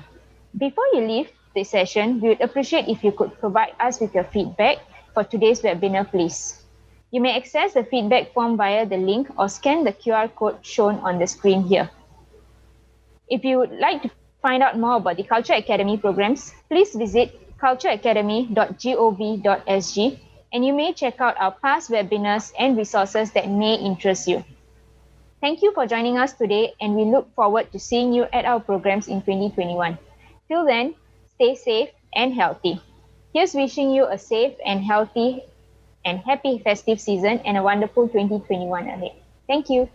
Before you leave this session, we would appreciate if you could provide us with your feedback for today's webinar, please. You may access the feedback form via the link or scan the QR code shown on the screen here. If you would like to find out more about the Culture Academy programs, please visit cultureacademy.gov.sg, and you may check out our past webinars and resources that may interest you. Thank you for joining us today, and we look forward to seeing you at our programs in 2021. Till then, stay safe and healthy. Here's wishing you a safe and healthy and happy festive season and a wonderful 2021 ahead. Thank you.